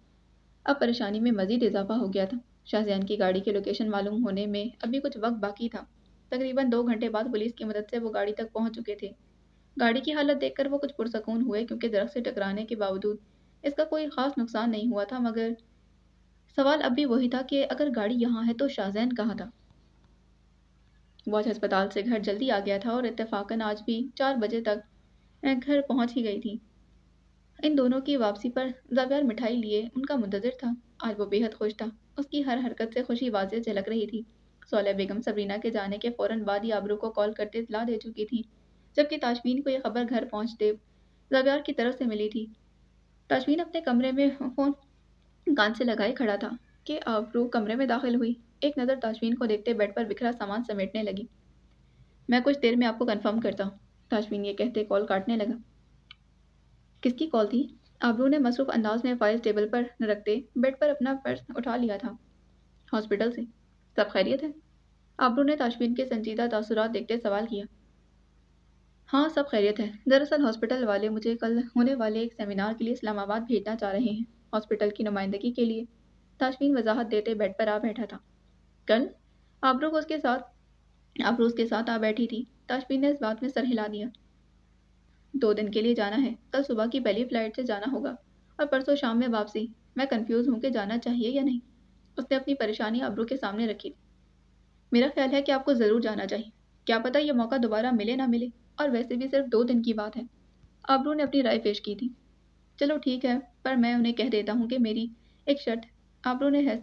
अब परेशानी में मजीद इजाफा हो गया था। शाहजैन की गाड़ी की लोकेशन मालूम होने में अभी कुछ वक्त बाकी था। तकरीबन 2 घंटे बाद पुलिस की मदद से वो गाड़ी तक पहुंच चुके थे। गाड़ी की हालत देखकर वो कुछ पुरसकून हुए, क्योंकि दरख्त से टकराने के बावजूद इसका कोई खास नुकसान नहीं हुआ था। मगर सवाल अब भी वही था कि अगर गाड़ी यहाँ है तो शाहजैन कहाँ था? वो आज अस्पताल से घर जल्दी आ गया था और इत्तेफाकन आज भी 4 बजे तक घर पहुंच ही गई थी। इन दोनों की वापसी पर ज़ावियार मिठाई लिए उनका मुंतज़िर था। आज वो बेहद खुश था। उसकी हर हरकत से खुशी वाज़ेह झलक रही थी। सोलह बेगम सबरीना के जाने के फ़ौरन बाद ही आबरू को कॉल करके इत्तला दे चुकी थी, जबकि ताशमीन को यह खबर घर पहुंचते ज़ावियार की तरफ से मिली थी। ताशमीन अपने कमरे में फ़ोन कान से लगाए खड़ा था कि आबरू कमरे में दाखिल हुई। एक नज़र ताशमीन को देखते बेड पर बिखरा सामान समेटने लगी। मैं कुछ देर में आपको कंफर्म करता हूँ। ताशमीन ये कहते कॉल काटने लगा। किसकी कॉल थी? आबरू ने मसरूफ अंदाज में फाइल टेबल पर रखते बेड पर अपना पर्स उठा लिया था। हॉस्पिटल से। सब खैरियत है? आबरू ने ताशमीन के संजीदा तासुरात देखते सवाल किया। हाँ, सब खैरियत है। दरअसल हॉस्पिटल वाले मुझे कल होने वाले एक सेमिनार के लिए इस्लामाबाद भेजना चाह रहे हैं, हॉस्पिटल की नुमाइंदगी के लिए। ताशमीन वजाहत देते बेड पर आ बैठा था। कल? आबरू को उसके साथ आबरू उसके साथ आ बैठी थी। ताशमीन ने इस बात में सर हिला दिया। 2 दिन के लिए जाना है। कल सुबह की पहली फ्लाइट से जाना होगा और परसों शाम में वापसी। मैं कंफ्यूज हूँ कि जाना चाहिए या नहीं। उसने अपनी परेशानी आबरू के सामने रखी। मेरा ख्याल है कि आपको ज़रूर जाना चाहिए। क्या पता ये मौका दोबारा मिले ना मिले, और वैसे भी सिर्फ 2 दिन की बात है। आबरू ने अपनी राय पेश की थी। चलो ठीक है, पर मैं उन्हें कह देता हूँ कि मेरी एक शर्त। आबरू ने हैस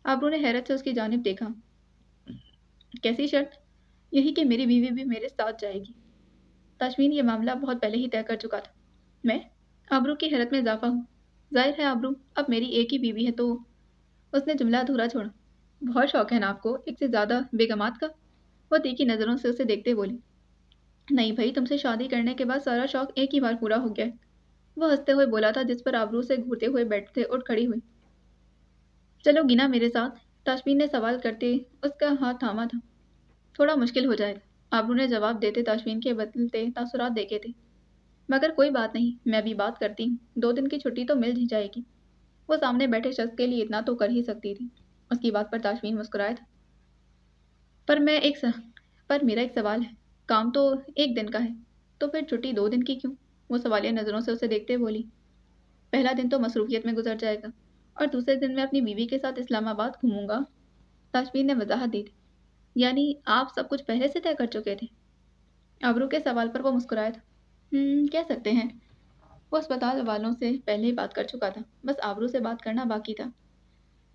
आबरू ने हैरत से उसकी जानिब देखा। कैसी शर्त? यही कि मेरी बीवी भी मेरे साथ जाएगी। ताशमीन ये मामला बहुत पहले ही तय कर चुका था। मैं? आबरू की हैरत में इजाफा हुआ। जाहिर है आबरू, अब मेरी एक ही बीवी है तो। उसने जुमला अधूरा छोड़ा। बहुत शौक है ना आपको एक से ज़्यादा बेगमात का? वो तीखी नज़रों से उसे देखते बोली। नहीं भाई, तुमसे शादी करने के बाद सारा शौक एक ही बार पूरा हो गया है। वो हंसते हुए बोला था, जिस पर आबरू से घूरते हुए बेड से उठ खड़ी हुई। चलोगी ना मेरे साथ? ताशमीन ने सवाल करते उसका हाथ थामा था। थोड़ा मुश्किल हो जाएगा, आबरू ने जवाब देते ताशमीन के बदलते तासुरात देखे थे। मगर कोई बात नहीं, मैं भी बात करती हूँ। 2 दिन की छुट्टी तो मिल ही जाएगी। वो सामने बैठे शख्स के लिए इतना तो कर ही सकती थी। उसकी बात पर ताशमीन मुस्कुराया था। पर मैं एक स... पर मेरा एक सवाल है। काम तो 1 दिन का है, तो फिर छुट्टी 2 दिन की क्यों? वो सवालिया नज़रों से उसे देखते बोली। पहला दिन तो मसरूफियत में गुजर जाएगा, और दूसरे दिन मैं अपनी बीवी के साथ इस्लामाबाद घूमूंगा। ताशमीन ने वजाहत दी थी। यानी आप सब कुछ पहले से तय कर चुके थे? आबरू के सवाल पर वो मुस्कुराया था। कह सकते हैं। वो अस्पताल वालों से पहले ही बात कर चुका था, बस आबरू से बात करना बाकी था।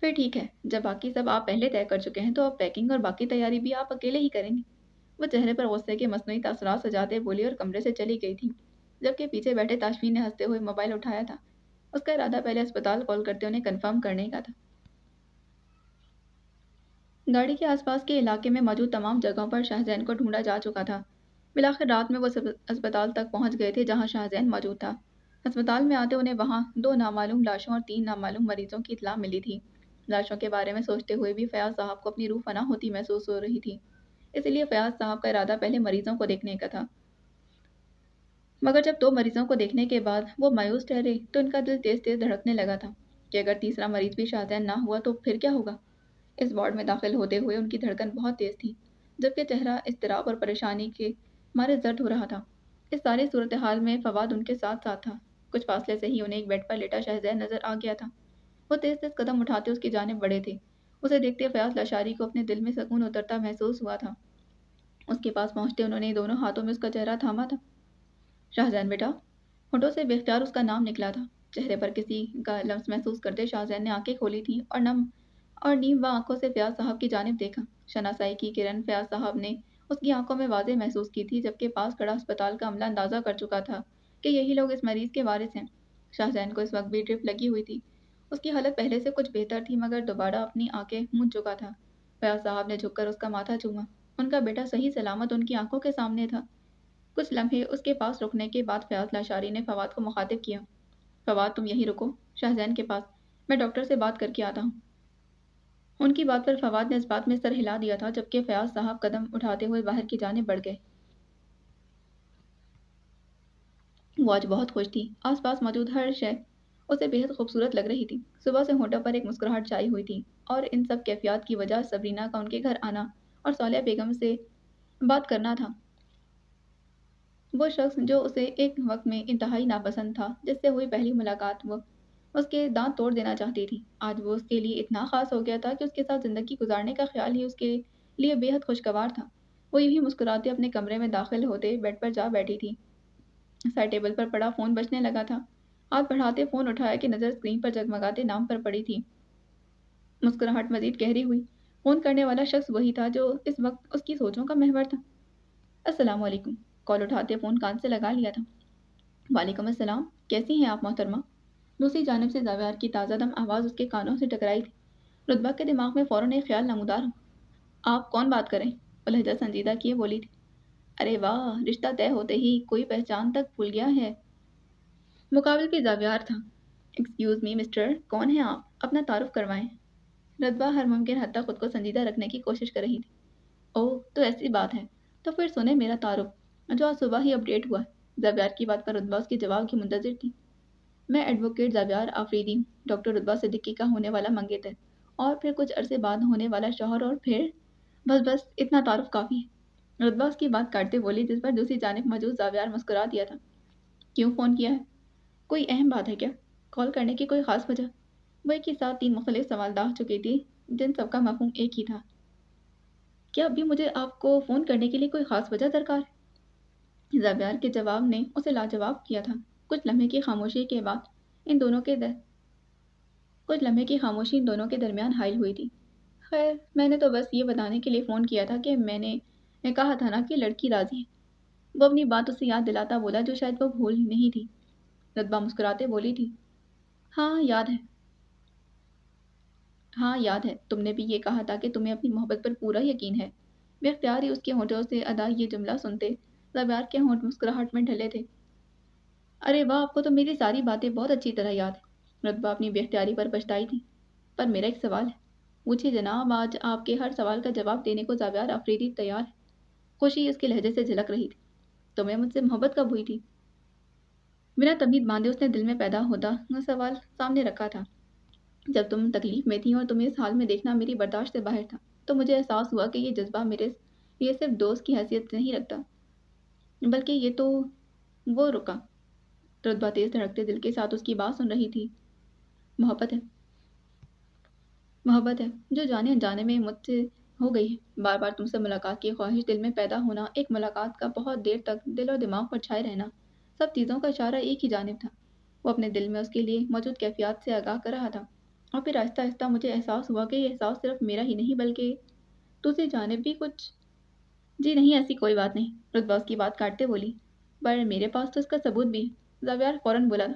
फिर ठीक है, जब बाकी सब आप पहले तय कर चुके हैं तो अब पैकिंग और बाकी तैयारी भी आप अकेले ही करेंगे। वो चेहरे पर गुस्से के मसनूई तासुरात सजाते बोली और कमरे से चली गई थी, जबकि पीछे बैठे ताशमीन ने हंसते हुए मोबाइल उठाया था। उसका इरादा पहले अस्पताल कॉल करते उन्हें कंफर्म करने का था। गाड़ी के आसपास के इलाके में मौजूद तमाम जगहों पर शाहजैन को ढूंढा जा चुका था। बिलाखिर रात में वो अस्पताल तक पहुंच गए थे जहां शाहजैन मौजूद था। अस्पताल में आते उन्हें वहां 2 नामालूम लाशों और 3 नामालूम मरीजों की इत्तला मिली थी। लाशों के बारे में सोचते हुए भी फयाज साहब को अपनी रूह फना होती महसूस हो रही थी। इसलिए फयाज साहब का इरादा पहले मरीजों को देखने का था। मगर जब 2 मरीजों को देखने के बाद वो मायूस ठहरे तो इनका दिल तेज तेज धड़कने लगा था कि अगर तीसरा मरीज भी शाहजैन ना हुआ तो फिर क्या होगा। इस वार्ड में दाखिल होते हुए उनकी धड़कन बहुत तेज थी, जबकि चेहरा इज़्तिराब और परेशानी के मारे जर्द हो रहा था। इस सारी सूरत हाल में फवाद उनके साथ साथ था। कुछ फासले से ही उन्हें एक बेड पर लेटा शाहजैन नजर आ गया था। वो तेज तेज कदम उठाते उसकी जानिब बढ़े थे। उसे देखते फयाज लाशारी को अपने दिल में सुकून उतरता महसूस हुआ था। उसके पास पहुंचते उन्होंने दोनों हाथों में उसका चेहरा थामा था। शाहजैन बेटा। होठों से बेख्तियार उसका नाम निकला था। चेहरे पर किसी का लम्स महसूस करते शाहजैन ने आंखें खोली थी और नीम व आंखों से फयाज साहब की जानिब देखा। शनासाई की किरण फयाज साहब ने उसकी आंखों में वाज़ेह महसूस की थी, जबकि पास खड़ा अस्पताल का अमला अंदाज़ा कर चुका था कि यही लोग इस मरीज़ के वारिस हैं। शाहजैन को इस वक्त भी ड्रिप लगी हुई थी। उसकी हालत पहले से कुछ बेहतर थी, मगर दोबारा अपनी आंखें मूंद चुका था। फयाज साहब ने झुककर उसका माथा चूमा। उनका बेटा सही सलामत उनकी आंखों के सामने था। कुछ लम्हे उसके पास रुकने के बाद फयाज लाशारी ने फवाद को मुखातिब किया। फवाद, तुम यहीं रुको शाहजैन के पास, मैं डॉक्टर से बात करके आता हूँ। उनकी बात पर फवाद ने इस बात में सर हिला दिया था, जबकि फयाज साहब कदम उठाते हुए बाहर की जानिब बढ़ गए। वो आज बहुत खुश थी। आसपास मौजूद हर शय उसे बेहद खूबसूरत लग रही थी। सुबह से होठों पर एक मुस्कुराहट छाई हुई थी, और इन सब कैफियत की वजह सबरीना का उनके घर आना और सालिया बेगम से बात करना था। वो शख्स जो उसे एक वक्त में इंतहाई नापसंद था, जिससे हुई पहली मुलाकात वो उसके दांत तोड़ देना चाहती थी, आज वो उसके लिए इतना खास हो गया था कि उसके साथ ज़िंदगी गुजारने का ख्याल ही उसके लिए बेहद खुशगवार था। वो यूं ही मुस्कुराते अपने कमरे में दाखिल होते बेड पर जा बैठी थी। साइड टेबल पर पड़ा फ़ोन बजने लगा था। हाथ बढ़ाते फ़ोन उठाया कि नज़र स्क्रीन पर जगमगाते नाम पर पड़ी थी। मुस्कुराहट मजीद गहरी हुई। फ़ोन करने वाला शख्स वही था जो इस वक्त उसकी सोचों का महवर था। अस्सलाम वालेकुम। कॉल उठाते फ़ोन कान से लगा लिया था। वालेकुम अस्सलाम, कैसी हैं आप मोहतरमा? दूसरी जानिब से ज़ावियार की ताज़ा दम आवाज़ उसके कानों से टकराई थी। रुतबा के दिमाग में फ़ौरन एक ख्याल नमूदार हुआ। आप कौन बात करें? वो लहजा संजीदा किए बोली थी। अरे वाह! रिश्ता तय होते ही कोई पहचान तक भूल गया है। मुकाबिल भी जावियार था। एक्सक्यूज़ मी मिस्टर, कौन हैं आप? अपना तारुफ करवाएँ। रतबा हर मुमकिन हद तक खुद को संजीदा रखने की कोशिश कर रही थी। ओह! तो ऐसी बात है। तो फिर सुने मेरा तारुफ, जो आज सुबह ही अपडेट हुआ। ज़ावियार की बात पर रुतबा उसके जवाब की मुंतज़िर थी। मैं एडवोकेट ज़ावियार आफरीदी हूँ, डॉक्टर रुतबा सिद्दीकी का होने वाला मंगेतर, और फिर कुछ अरसे बाद होने वाला शौहर, और फिर बस बस इतना तारुफ काफ़ी है। रुतबा उसकी बात काटते बोली, जिस पर दूसरी जानिब मौजूद ज़ावियार मुस्कुरा दिया था। क्यों फ़ोन किया है? कोई अहम बात है क्या? कॉल करने की कोई ख़ास वजह? वो एक ही साथ 3 मुख्तलिफ सवाल दाग़ चुकी थी, जिन सब का मफ़हूम एक ही था। क्या अभी मुझे आपको फ़ोन करने के लिए कोई ख़ास वजह दरकार है? ज़ावियार के जवाब ने उसे लाजवाब किया था। कुछ लम्हे की खामोशी के बाद इन दोनों के दर कुछ लम्हे की खामोशी इन दोनों के दरमियान हाइल हुई थी। खैर, मैंने तो बस ये बताने के लिए फ़ोन किया था कि मैंने कहा था ना कि लड़की राज़ी है। वो अपनी बात उसे याद दिलाता बोला, जो शायद वो भूल नहीं थी। रतबा मुस्कुराते बोली थी, हाँ याद है। हाँ याद है, तुमने भी ये कहा था कि तुम्हें अपनी मोहब्बत पर पूरा यकीन है। बेख्तियार ही उसके होंठों से अदा ये जुमला सुनते ज़ावियार के होंठ मुस्कुराहट में ढले थे। अरे वाह, आपको तो मेरी सारी बातें बहुत अच्छी तरह याद है। रतबा अपनी बेख्तियारी पर पछताई थी। पर मेरा एक सवाल है। पूछिए जनाब, आज आपके हर सवाल का जवाब देने को ज़ावियार अफरीदी तैयार है। खुशी उसके लहजे से झलक रही थी। तुम्हें मुझसे मोहब्बत कब हुई थी? बिना तमीज़ बांधे उसने दिल में पैदा होता वह सवाल सामने रखा था। जब तुम तकलीफ में थी और तुम्हें इस हाल में देखना मेरी बर्दाश्त से बाहर था, तो मुझे एहसास हुआ कि ये जज्बा मेरे लिए सिर्फ दोस्त की हैसियत नहीं रखता, बल्कि ये तो। वो रुका। रुतबा तेज धड़कते दिल के साथ उसकी बात सुन रही थी। मोहब्बत है। मोहब्बत है जो जाने अनजाने में मुझसे हो गई है। बार बार तुमसे मुलाकात की ख्वाहिश दिल में पैदा होना, एक मुलाकात का बहुत देर तक दिल और दिमाग पर छाए रहना, सब चीज़ों का इशारा एक ही जानिब था। वो अपने दिल में उसके लिए मौजूद कैफियत से आगाह कर रहा था। और फिर आहिस्ता आहिस्ता मुझे एहसास हुआ कि ये एहसास सिर्फ मेरा ही नहीं, बल्कि दूसरी जानिब भी कुछ। जी नहीं, ऐसी कोई बात नहीं। रुतबा उसकी बात काटते बोली, पर मेरे पास तो इसका सबूत भी है। ज़ावियार फौरन बोला,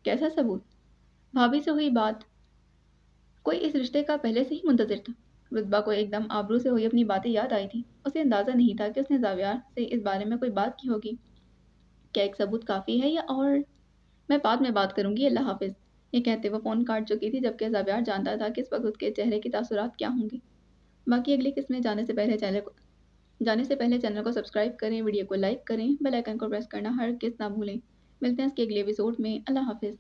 कैसा सबूत? भाभी से हुई बात। कोई इस रिश्ते का पहले से ही मुंतज़िर था। रुतबा को एकदम आबरू से हुई अपनी बातें याद आई थी। उसे अंदाज़ा नहीं था कि उसने ज़ावियार से इस बारे में कोई बात की होगी। क्या एक सबूत काफ़ी है या और? मैं बाद में बात करूँगी, अल्लाह हाफ़िज़। ये कहते वो फ़ोन काट चुकी थी, जबकि ज़ावियार जानता था कि इस वक़्त उसके चेहरे के तासुरात क्या होंगे। बाकी अगली किस्त में जाने से पहले चैनल को सब्सक्राइब करें, वीडियो को लाइक करें, बेल आइकन को प्रेस करना हरगिज़ ना भूलें। मिलते हैं इसके अगले एपिसोड में। अल्लाह हाफ़िज़।